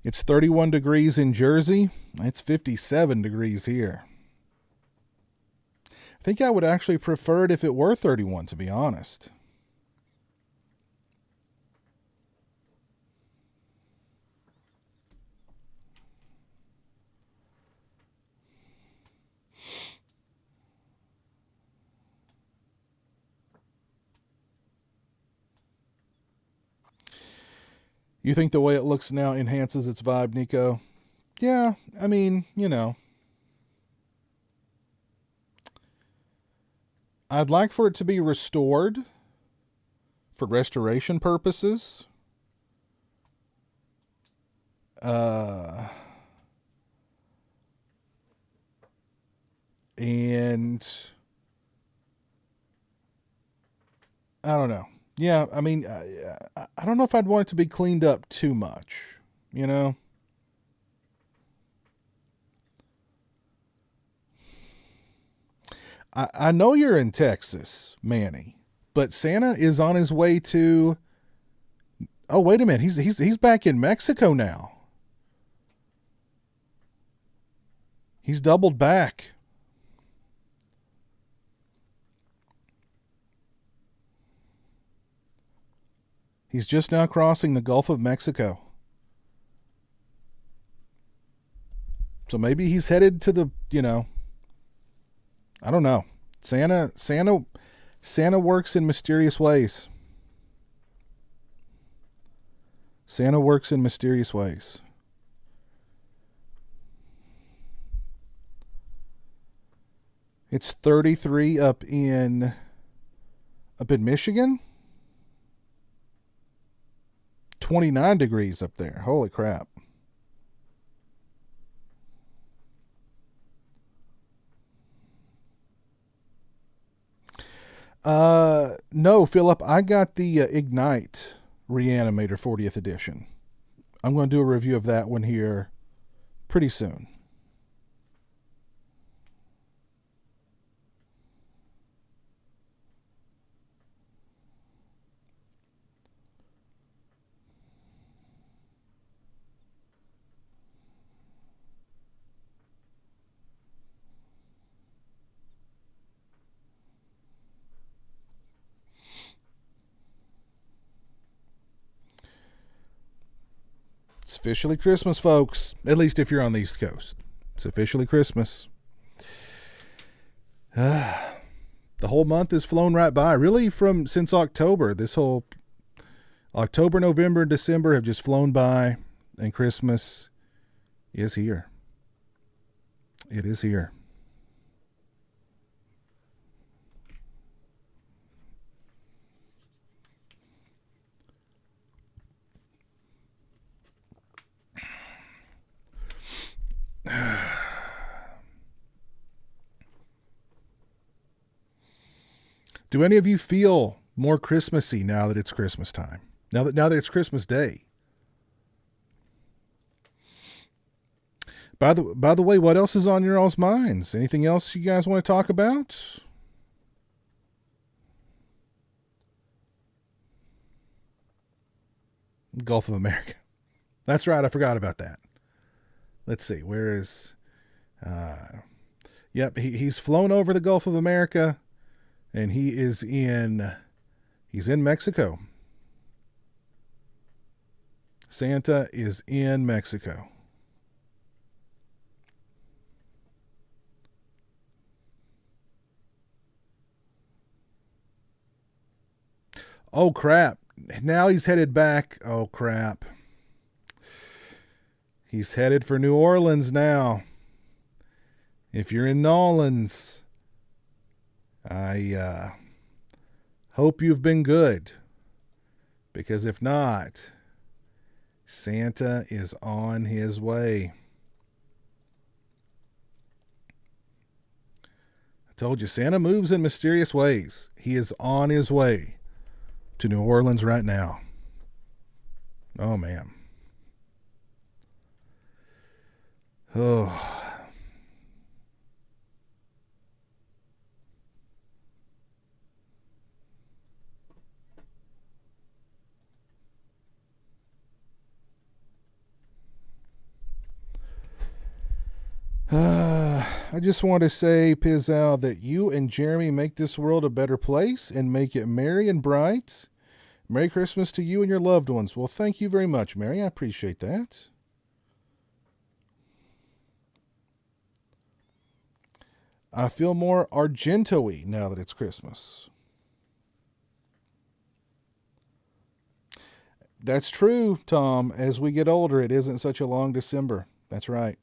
A: It's 31 degrees in Jersey. It's 57 degrees here. I think I would actually prefer it if it were 31, to be honest. You think the way it looks now enhances its vibe, Nico? Yeah, I mean, you know. I'd like for it to be restored for restoration purposes. And I don't know. Yeah, I mean, I don't know if I'd want it to be cleaned up too much, you know? I know you're in Texas, Manny, but Santa is on his way to... Oh, wait a minute. He's back in Mexico now. He's doubled back. He's just now crossing the Gulf of Mexico. So maybe he's headed to the, you know, I don't know. Santa works in mysterious ways. Santa works in mysterious ways. It's 33 up in Michigan. 29 degrees up there. Holy crap. No, Philip, I got the Ignite Reanimator 40th edition. I'm going to do a review of that one here pretty soon. It's officially Christmas, folks. At least if you're on the East Coast. It's officially Christmas. The whole month has flown right by. Really, since October. This whole October, November, and December have just flown by. And Christmas is here. It is here. Do any of you feel more Christmassy now that it's Christmas time? Now that it's Christmas Day? By the way, what else is on your all's minds? Anything else you guys want to talk about? Gulf of America. That's right. I forgot about that. Let's see. Where is... Yep, he's flown over the Gulf of America, and he's in Mexico. Santa is in Mexico. Oh, crap. Now he's headed back. Oh, crap. He's headed for New Orleans now. If you're in Nolans, I hope you've been good. Because if not, Santa is on his way. I told you, Santa moves in mysterious ways. He is on his way to New Orleans right now. Oh, man. Oh. I just want to say, Pizzal, that you and Jeremy make this world a better place and make it merry and bright. Merry Christmas to you and your loved ones. Well, thank you very much, Mary. I appreciate that. I feel more Argento-y now that it's Christmas. That's true, Tom. As we get older, it isn't such a long December. That's right.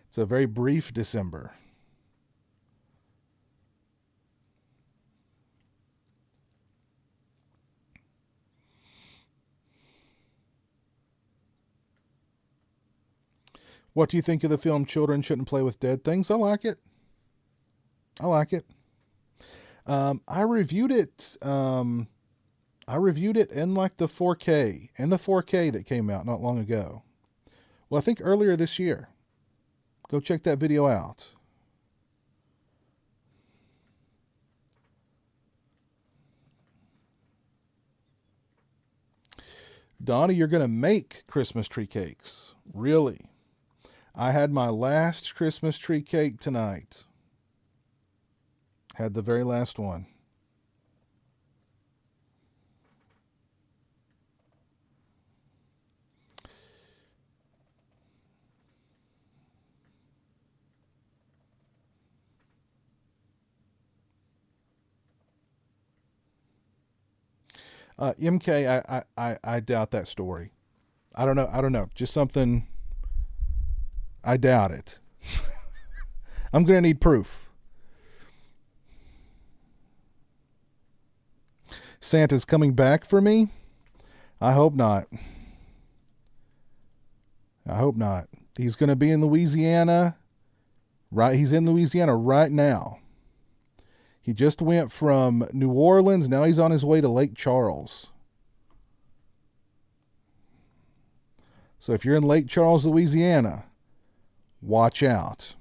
A: It's a very brief December. What do you think of the film Children Shouldn't Play with Dead Things? I like it. I like it. I reviewed it. I reviewed it in like the 4K, and the 4K that came out not long ago. Well, I think earlier this year. Go check that video out. Donnie, you're going to make Christmas tree cakes. Really? I had my last Christmas tree cake tonight. Had the very last one. MK, I doubt that story. I don't know. Just something. I doubt it. I'm going to need proof. Santa's coming back for me? I hope not. I hope not. He's going to be in Louisiana. Right, he's in Louisiana right now. He just went from New Orleans. Now he's on his way to Lake Charles. So if you're in Lake Charles, Louisiana, watch out.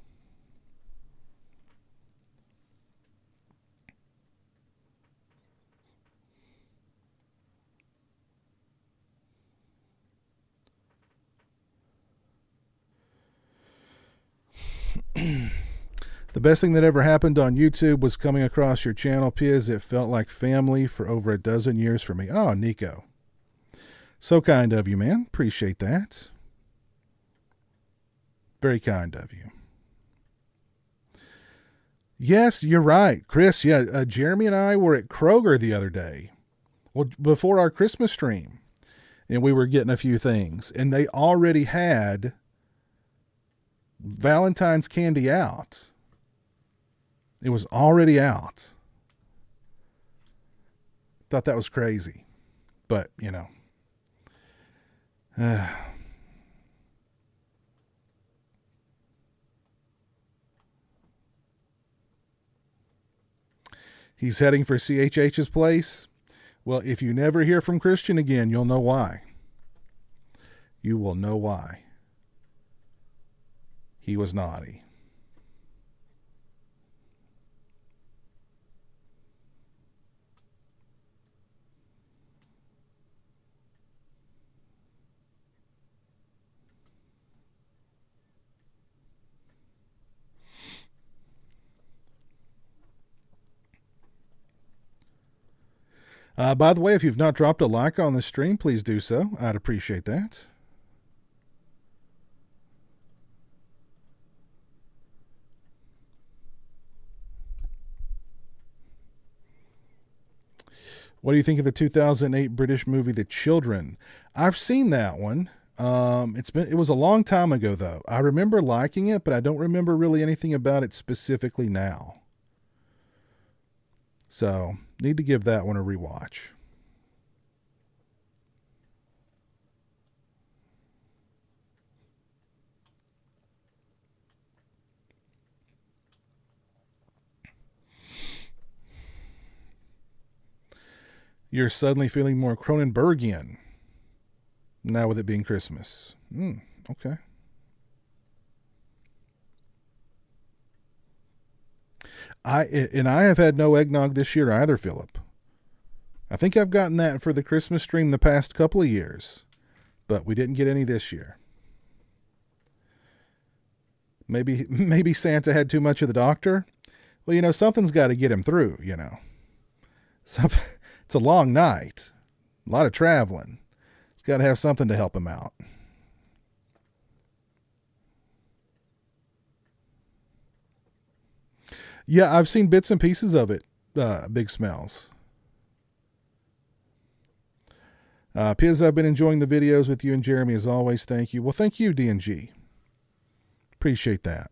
A: The best thing that ever happened on YouTube was coming across your channel, Piz. It felt like family for over a dozen years for me. Oh, Nico. So kind of you, man. Appreciate that. Very kind of you. Yes, you're right, Chris. Yeah, Jeremy and I were at Kroger the other day. Well, before our Christmas stream. And we were getting a few things. And they already had Valentine's candy out. It was already out. Thought that was crazy. But, you know. He's heading for CHH's place. Well, if you never hear from Christian again, you'll know why. You will know why. He was naughty. By the way, if you've not dropped a like on the stream, please do so. I'd appreciate that. What do you think of the 2008 British movie The Children? I've seen that one. It was a long time ago though. I remember liking it, but I don't remember really anything about it specifically now. So, need to give that one a rewatch. You're suddenly feeling more Cronenbergian. Now with it being Christmas. Okay. I have had no eggnog this year either, Philip. I think I've gotten that for the Christmas stream the past couple of years, but we didn't get any this year. Maybe Santa had too much of the doctor. Well, something's got to get him through, It's a long night. A lot of traveling. It's got to have something to help him out. Yeah, I've seen bits and pieces of it. Big Smells. Piz, I've been enjoying the videos with you and Jeremy as always. Thank you. Well, thank you, D&G. Appreciate that.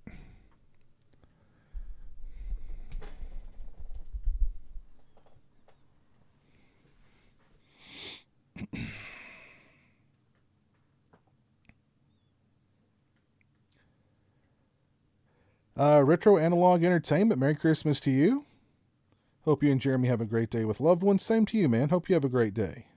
A: Retro Analog Entertainment, Merry Christmas to you. Hope you and Jeremy have a great day with loved ones. Same to you, man. Hope you have a great day.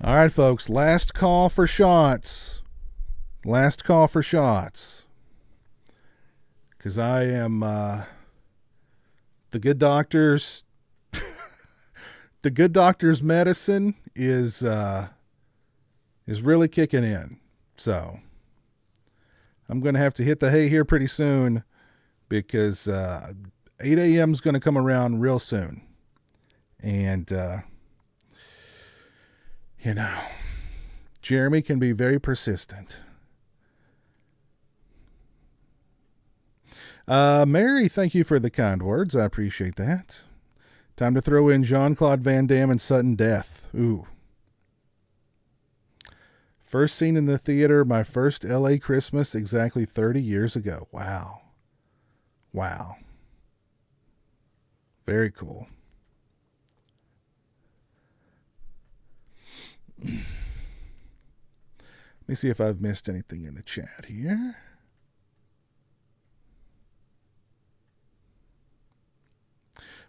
A: All right, folks. Last call for shots. Last call for shots. Because I am the good doctor's the good doctor's medicine is really kicking in. So I'm going to have to hit the hay here pretty soon because 8 a.m. is going to come around real soon. And, Jeremy can be very persistent. Mary, thank you for the kind words. I appreciate that. Time to throw in Jean-Claude Van Damme and sudden death. Ooh. First seen in the theater, my first L.A. Christmas exactly 30 years ago. Wow. Wow. Very cool. Let me see if I've missed anything in the chat here.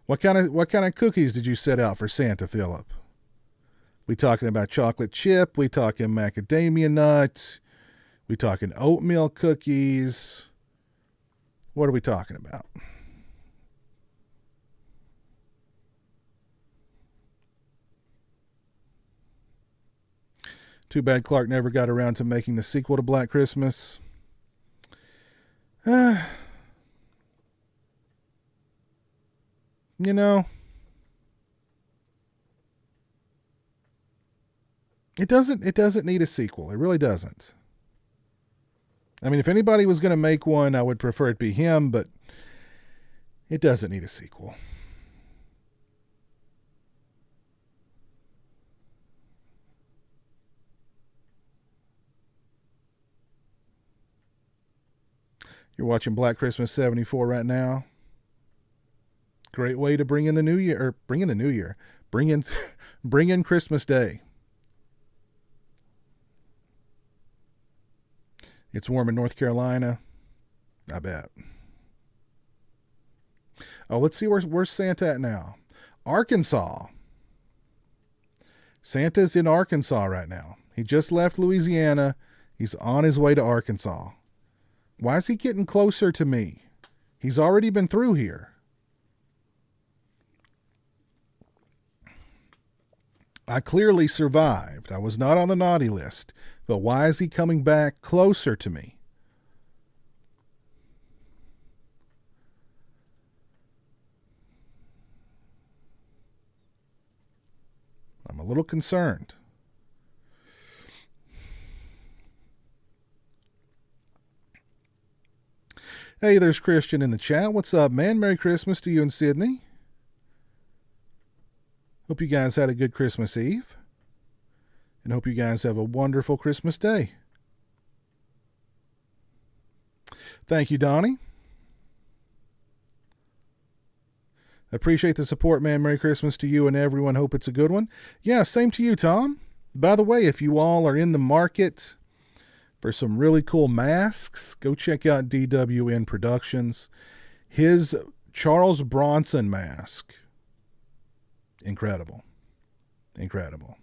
A: What kind of cookies did you set out for Santa, Philip? We talking about chocolate chip? We talking macadamia nuts? We talking oatmeal cookies? What are we talking about? Too bad Clark never got around to making the sequel to Black Christmas. It doesn't need a sequel. It really doesn't. I mean, if anybody was going to make one, I would prefer it be him, but it doesn't need a sequel. You're watching Black Christmas 74 right now. Great way to bring in the new year, bring in Christmas Day. It's warm in North Carolina. I bet. Oh, let's see where's Santa at now. Arkansas. Santa's in Arkansas right now. He just left Louisiana. He's on his way to Arkansas. Why is he getting closer to me? He's already been through here. I clearly survived. I was not on the naughty list. But why is he coming back closer to me? I'm a little concerned. Hey, there's Christian in the chat. What's up, man? Merry Christmas to you in Sydney. Hope you guys had a good Christmas Eve. And hope you guys have a wonderful Christmas Day. Thank you, Donnie. Appreciate the support, man. Merry Christmas to you and everyone. Hope it's a good one. Yeah, same to you, Tom. By the way, if you all are in the market for some really cool masks, go check out DWN Productions. His Charles Bronson mask. Incredible. Incredible.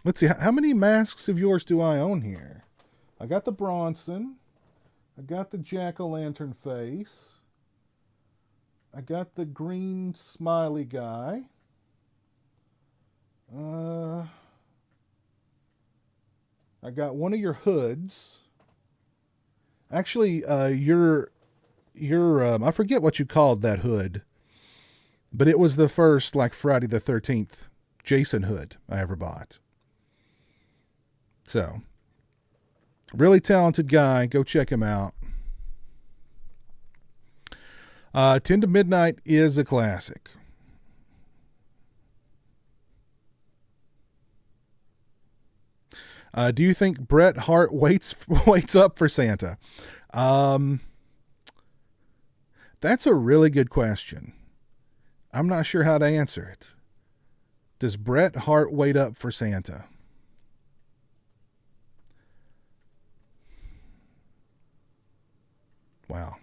A: Let's see. How many masks of yours do I own here? I got the Bronson. I got the jack-o'-lantern face. I got the green smiley guy. I got one of your hoods. Actually, your I forget what you called that hood, but it was the first, like, Friday the 13th Jason hood I ever bought. So, really talented guy. Go check him out. 10 to Midnight is a classic. Do you think Bret Hart waits up for Santa? That's a really good question. I'm not sure how to answer it. Does Bret Hart wait up for Santa? Wow.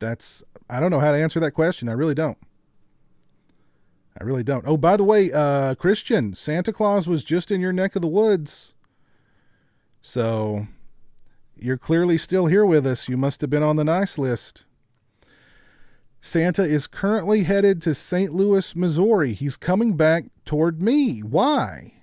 A: I don't know how to answer that question. I really don't. Oh, by the way, Christian, Santa Claus was just in your neck of the woods. So you're clearly still here with us. You must have been on the nice list. Santa is currently headed to St. Louis, Missouri. He's coming back toward me. Why?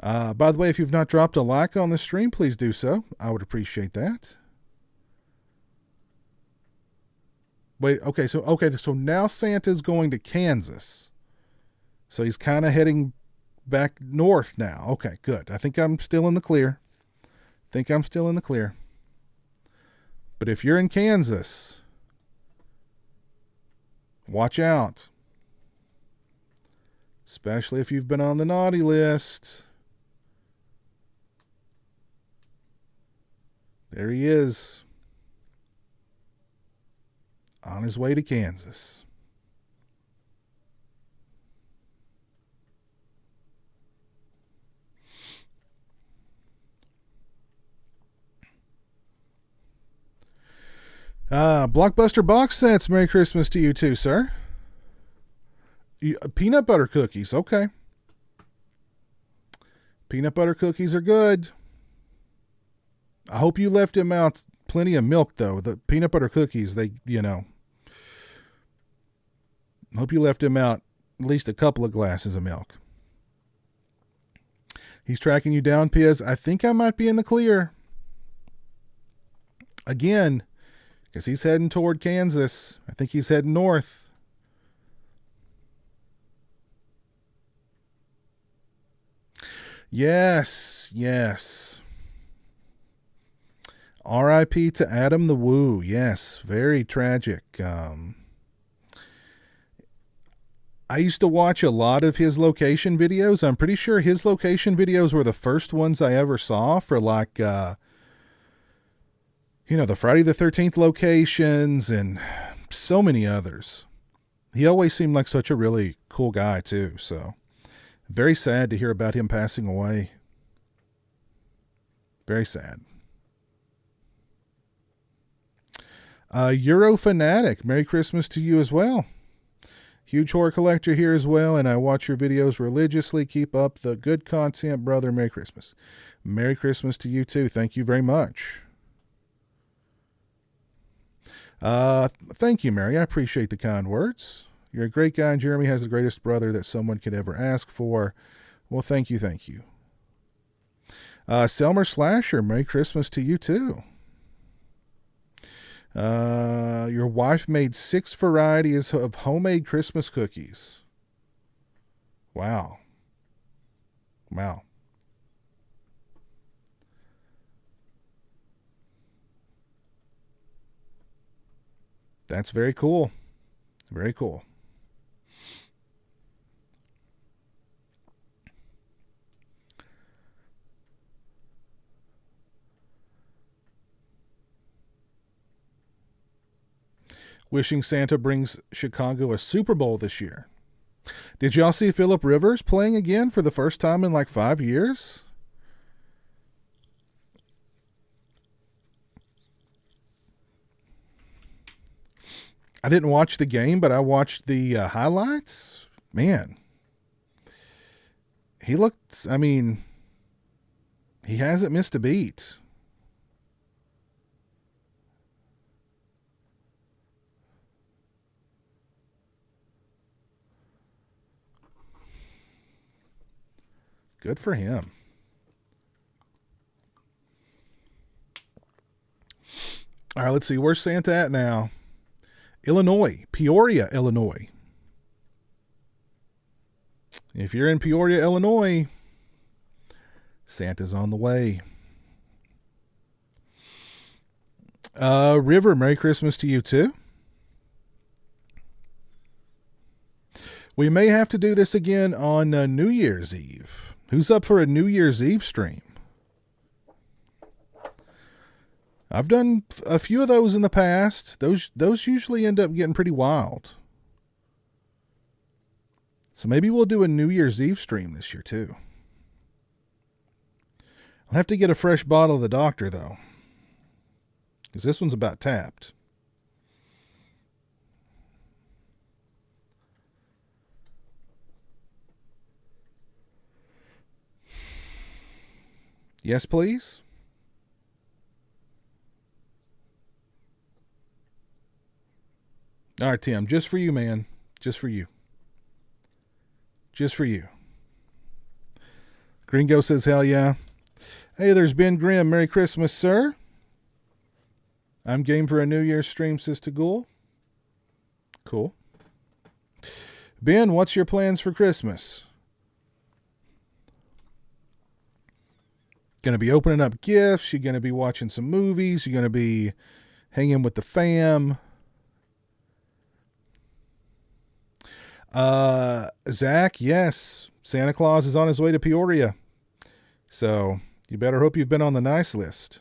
A: By the way, if you've not dropped a like on the stream, please do so. I would appreciate that. Wait, okay, so now Santa's going to Kansas. So he's kind of heading back north now. Okay, good. I think I'm still in the clear. But if you're in Kansas, watch out. Especially if you've been on the naughty list. There he is. On his way to Kansas. Blockbuster box sets. Merry Christmas to you too, sir. Peanut butter cookies. Okay. Peanut butter cookies are good. I hope you left him out plenty of milk, though. The peanut butter cookies, I hope you left him out at least a couple of glasses of milk. He's tracking you down, Piz. I think I might be in the clear. Again, because he's heading toward Kansas. I think he's heading north. Yes. R.I.P. to Adam the Woo. Yes, very tragic. I used to watch a lot of his location videos. I'm pretty sure his location videos were the first ones I ever saw for the Friday the 13th locations and so many others. He always seemed like such a really cool guy too. So very sad to hear about him passing away. Very sad. Euro Fanatic, Merry Christmas to you as well. Huge horror collector here as well, and I watch your videos religiously. Keep up the good content, brother. Merry Christmas. Merry Christmas to you too. Thank you very much. Thank you, Mary. I appreciate the kind words. You're a great guy, and Jeremy has the greatest brother that someone could ever ask for. Well, thank you. Selmer Slasher, Merry Christmas to you too. Your wife made 6 varieties of homemade Christmas cookies. Wow. That's very cool. Very cool. wishing Santa brings Chicago a Super Bowl this year. Did y'all see Phillip Rivers playing again for the first time in like 5 years? I didn't watch the game, but I watched the highlights. Man, he looked, I mean, he hasn't missed a beat. Good for him. All right, let's see. Where's Santa at now? Illinois, Peoria, Illinois. If you're in Peoria, Illinois, Santa's on the way. River, Merry Christmas to you too. We may have to do this again on New Year's Eve. Who's up for a New Year's Eve stream? I've done a few of those in the past. Those usually end up getting pretty wild. So maybe we'll do a New Year's Eve stream this year too. I'll have to get a fresh bottle of the doctor though, because this one's about tapped. Yes, please. All right, Tim, just for you, man. Just for you. Just for you. Gringo says, hell yeah. Hey, there's Ben Grimm. Merry Christmas, sir. I'm game for a New Year's stream, says Tagul. Cool. Ben, what's your plans for Christmas? Going to be opening up gifts. You're going to be watching some movies. You're going to be hanging with the fam. Zach, yes. Santa Claus is on his way to Peoria. So you better hope you've been on the nice list,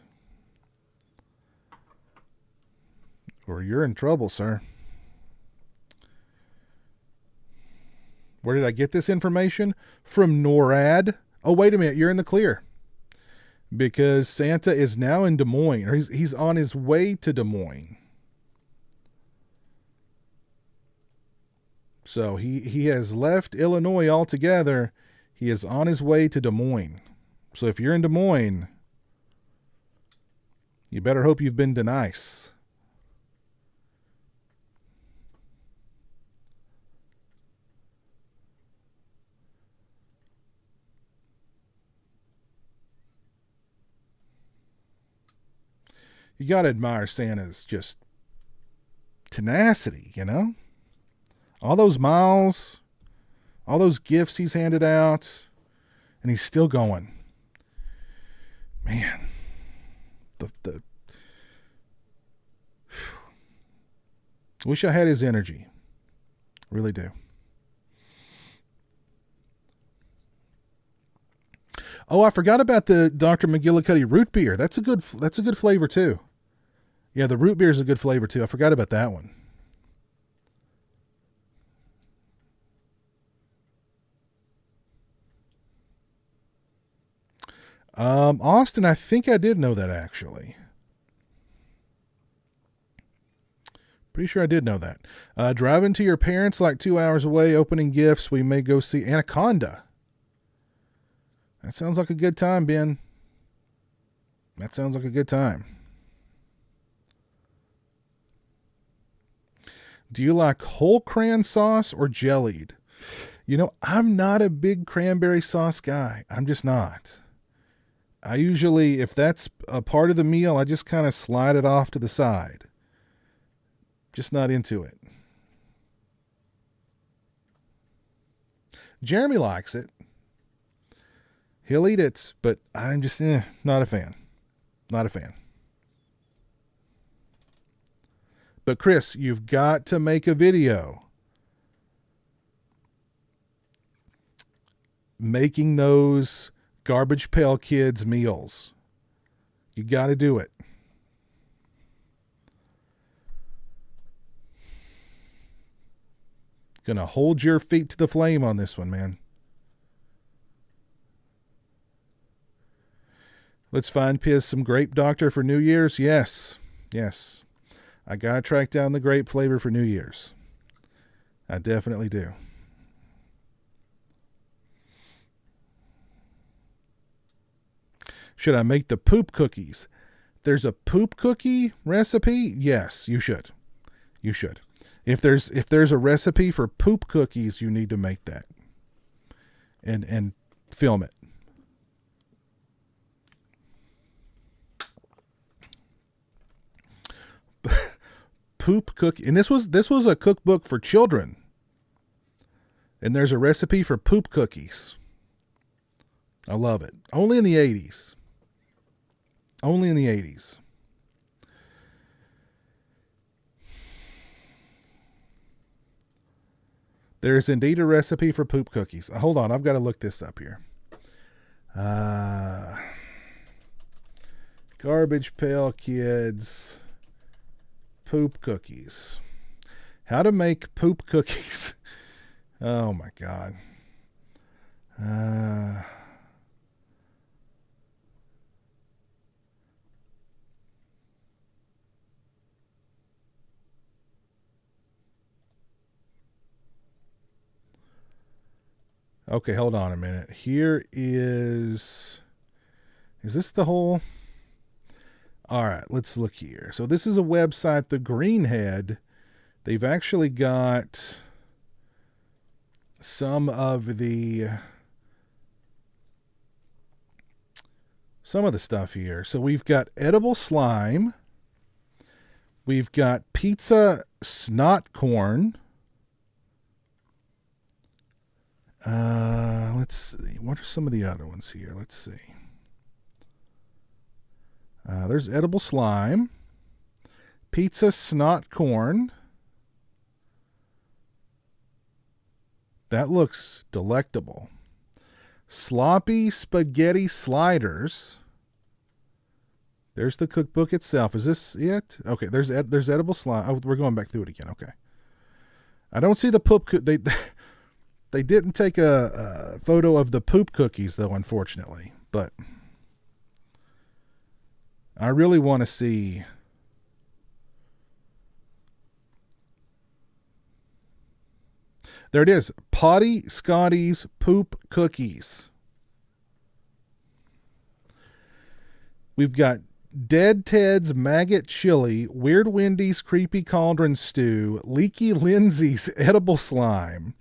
A: or you're in trouble, sir. Where did I get this information? From NORAD. Oh, wait a minute. You're in the clear. Because Santa is now in Des Moines, or he's on his way to Des Moines. So he has left Illinois altogether. He is on his way to Des Moines. So if you're in Des Moines, you better hope you've been to nice. You got to admire Santa's just tenacity, you know? All those miles, all those gifts he's handed out, and he's still going. Man, wish I had his energy. Really do. Oh, I forgot about the Dr. McGillicuddy root beer. That's a good flavor too. Yeah, the root beer is a good flavor too. I forgot about that one. Austin, I think I did know that actually. Pretty sure I did know that. Driving to your parents like 2 hours away, opening gifts. We may go see Anaconda. That sounds like a good time, Ben. That sounds like a good time. Do you like whole cran sauce or jellied? You know, I'm not a big cranberry sauce guy. I'm just not. I usually, if that's a part of the meal, I just kind of slide it off to the side. Just not into it. Jeremy likes it. He'll eat it, but I'm just not a fan. Not a fan. But Chris, you've got to make a video making those Garbage Pail Kids meals. You got to do it. Gonna hold your feet to the flame on this one, man. Let's find Piz some grape doctor for New Year's. Yes. Yes. I gotta track down the grape flavor for New Year's. I definitely do. Should I make the poop cookies? There's a poop cookie recipe? Yes, you should. You should. If there's a recipe for poop cookies, you need to make that. And film it. Poop cookie. And this was a cookbook for children. And there's a recipe for poop cookies. I love it. Only in the 80s. Only in the 80s. There is indeed a recipe for poop cookies. Hold on, I've got to look this up here. Garbage Pail Kids poop cookies. How to make poop cookies. Oh my God. Okay, hold on a minute. Here is this the whole? All right, let's look here. So this is a website, the Greenhead. They've actually got some of the stuff here. So we've got edible slime. We've got pizza snot corn. Let's see. What are some of the other ones here? Let's see. There's edible slime, pizza snot corn. That looks delectable. Sloppy spaghetti sliders. There's the cookbook itself. Is this it? Okay, there's edible slime. Oh, we're going back through it again. Okay. I don't see the poop. They didn't take a photo of the poop cookies, though, unfortunately. But I really want to see. There it is. Potty Scotty's poop cookies. We've got Dead Ted's maggot chili, Weird Wendy's creepy cauldron stew, Leaky Lindsay's edible slime,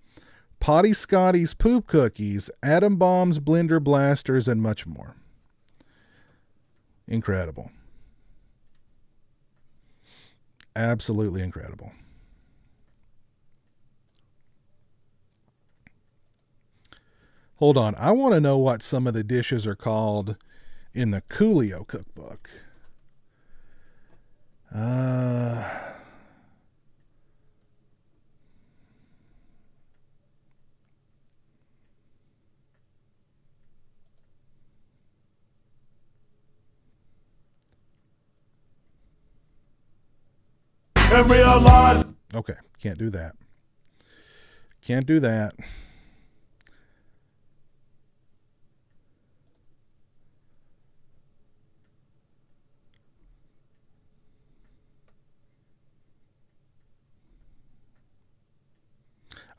A: Potty Scotty's poop cookies, Atom Bomb's blender blasters, and much more. Incredible. Absolutely incredible. Hold on. I want to know what some of the dishes are called in the Coolio cookbook.
D: And realize.
A: Okay, can't do that. Can't do that.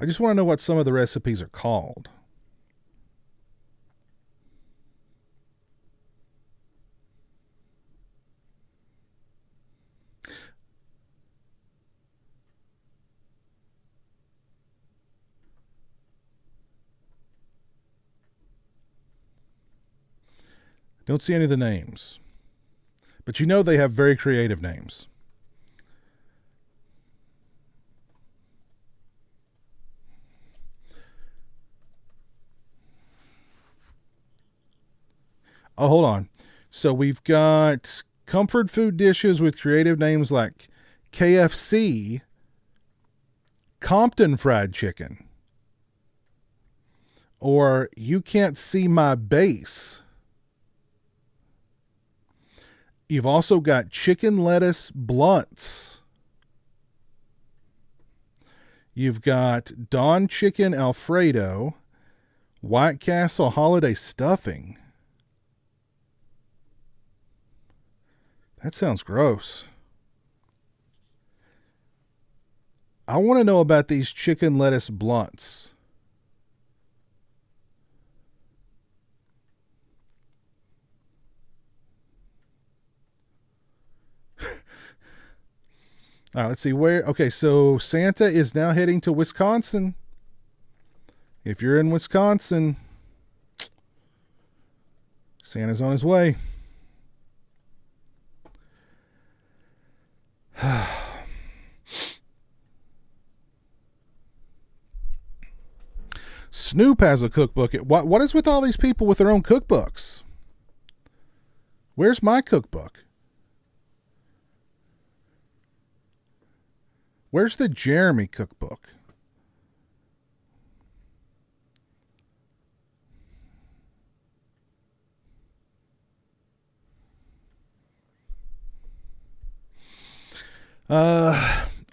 A: I just want to know what some of the recipes are called. Don't see any of the names. But you know they have very creative names. Oh, hold on. So we've got comfort food dishes with creative names like KFC, Compton Fried Chicken, or You Can't See My Base. You've also got chicken lettuce blunts. You've got Dawn Chicken Alfredo, White Castle Holiday Stuffing. That sounds gross. I want to know about these chicken lettuce blunts. All right, let's see where. Okay, so Santa is now heading to Wisconsin. If you're in Wisconsin, Santa's on his way. Snoop has a cookbook. What is with all these people with their own cookbooks? Where's my cookbook? Where's the Jeremy cookbook?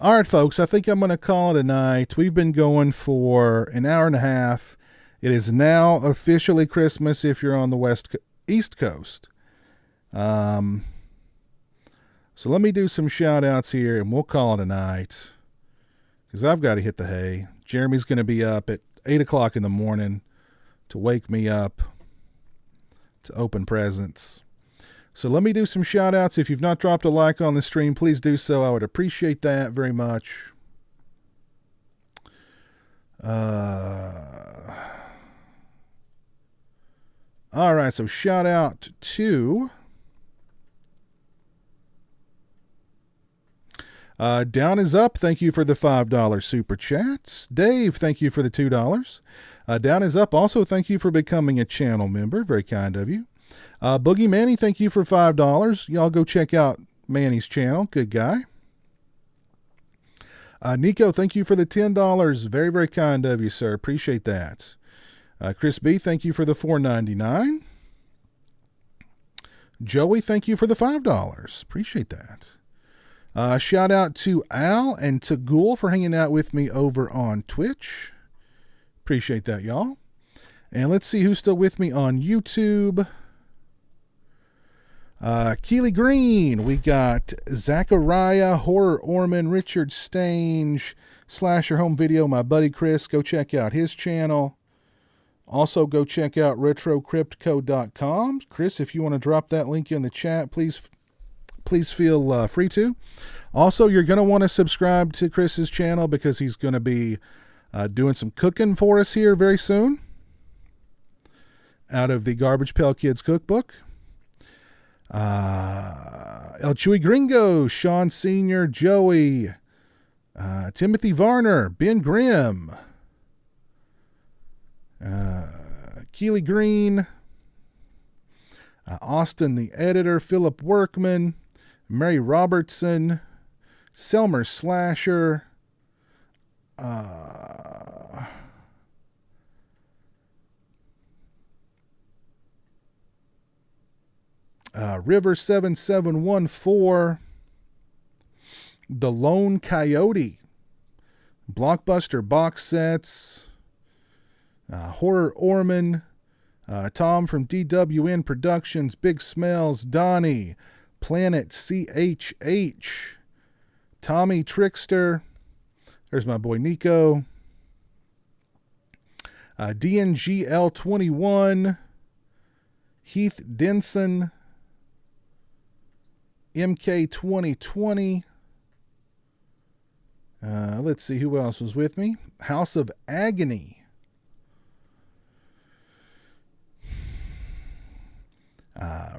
A: All right, folks, I think I'm going to call it a night. We've been going for an hour and a half. It is now officially Christmas if you're on the East Coast. So let me do some shout outs here and we'll call it a night because I've got to hit the hay. Jeremy's going to be up at 8 o'clock in the morning to wake me up to open presents. So let me do some shout outs. If you've not dropped a like on the stream, please do so. I would appreciate that very much. All right, so shout out to Down is Up. Thank you for the $5 super chats. Dave, thank you for the $2. Down is Up. Also, thank you for becoming a channel member. Very kind of you. Boogie Manny, thank you for $5. Y'all go check out Manny's channel. Good guy. Nico, thank you for the $10. Very, very kind of you, sir. Appreciate that. Chris B, thank you for the $4.99. Joey, thank you for the $5. Appreciate that. Shout out to Al and to Ghoul for hanging out with me over on Twitch. Appreciate that, y'all. And let's see who's still with me on YouTube. Keely Green, we got Zachariah, Horror Orman, Richard Stange, Slasher Home Video, my buddy Chris. Go check out his channel. Also, go check out retrocryptco.com. Chris, if you want to drop that link in the chat, please feel free to. Also, you're going to want to subscribe to Chris's channel because he's going to be doing some cooking for us here very soon out of the Garbage Pail Kids cookbook. El Chewy Gringo, Sean Sr., Joey, Timothy Varner, Ben Grimm, Keely Green, Austin the editor, Philip Workman, Mary Robertson, Selmer Slasher, River 7714, The Lone Coyote, Blockbuster Box Sets, Horror Orman, Tom from DWN Productions, Big Smells, Donnie, Planet CHH, Tommy Trickster, there's my boy Nico, DNGL21, Heath Denson, MK2020. Let's see who else was with me. House of Agony.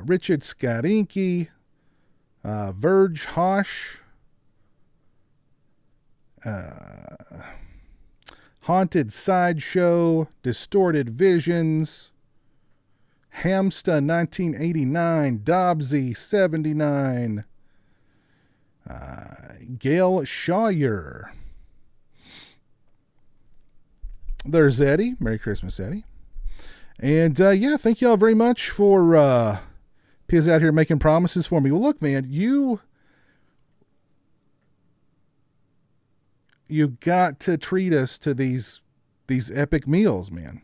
A: Richard Skarinki. Verge Hosh. Haunted Sideshow. Distorted Visions. Hamsta 1989, Dobbsy 79, Gail Shawyer. There's Eddie. Merry Christmas, Eddie. And yeah, thank y'all very much for Piz out here making promises for me. Well, look, man, you got to treat us to these epic meals, man.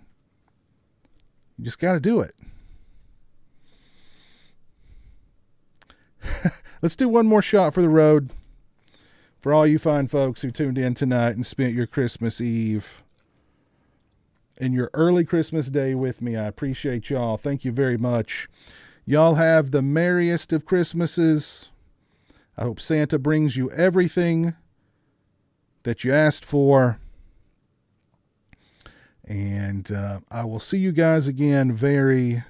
A: You just got to do it. Let's do one more shot for the road. For all you fine folks who tuned in tonight and spent your Christmas Eve and your early Christmas day with me, I appreciate y'all. Thank you very much. Y'all have the merriest of Christmases. I hope Santa brings you everything that you asked for. And I will see you guys again very,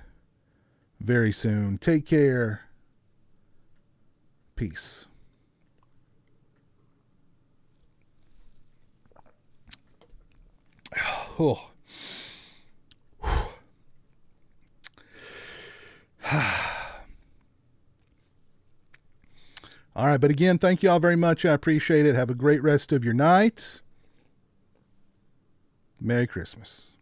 A: very soon. Take care. Peace. Oh. All right, but again, thank you all very much. I appreciate it. Have a great rest of your night. Merry Christmas.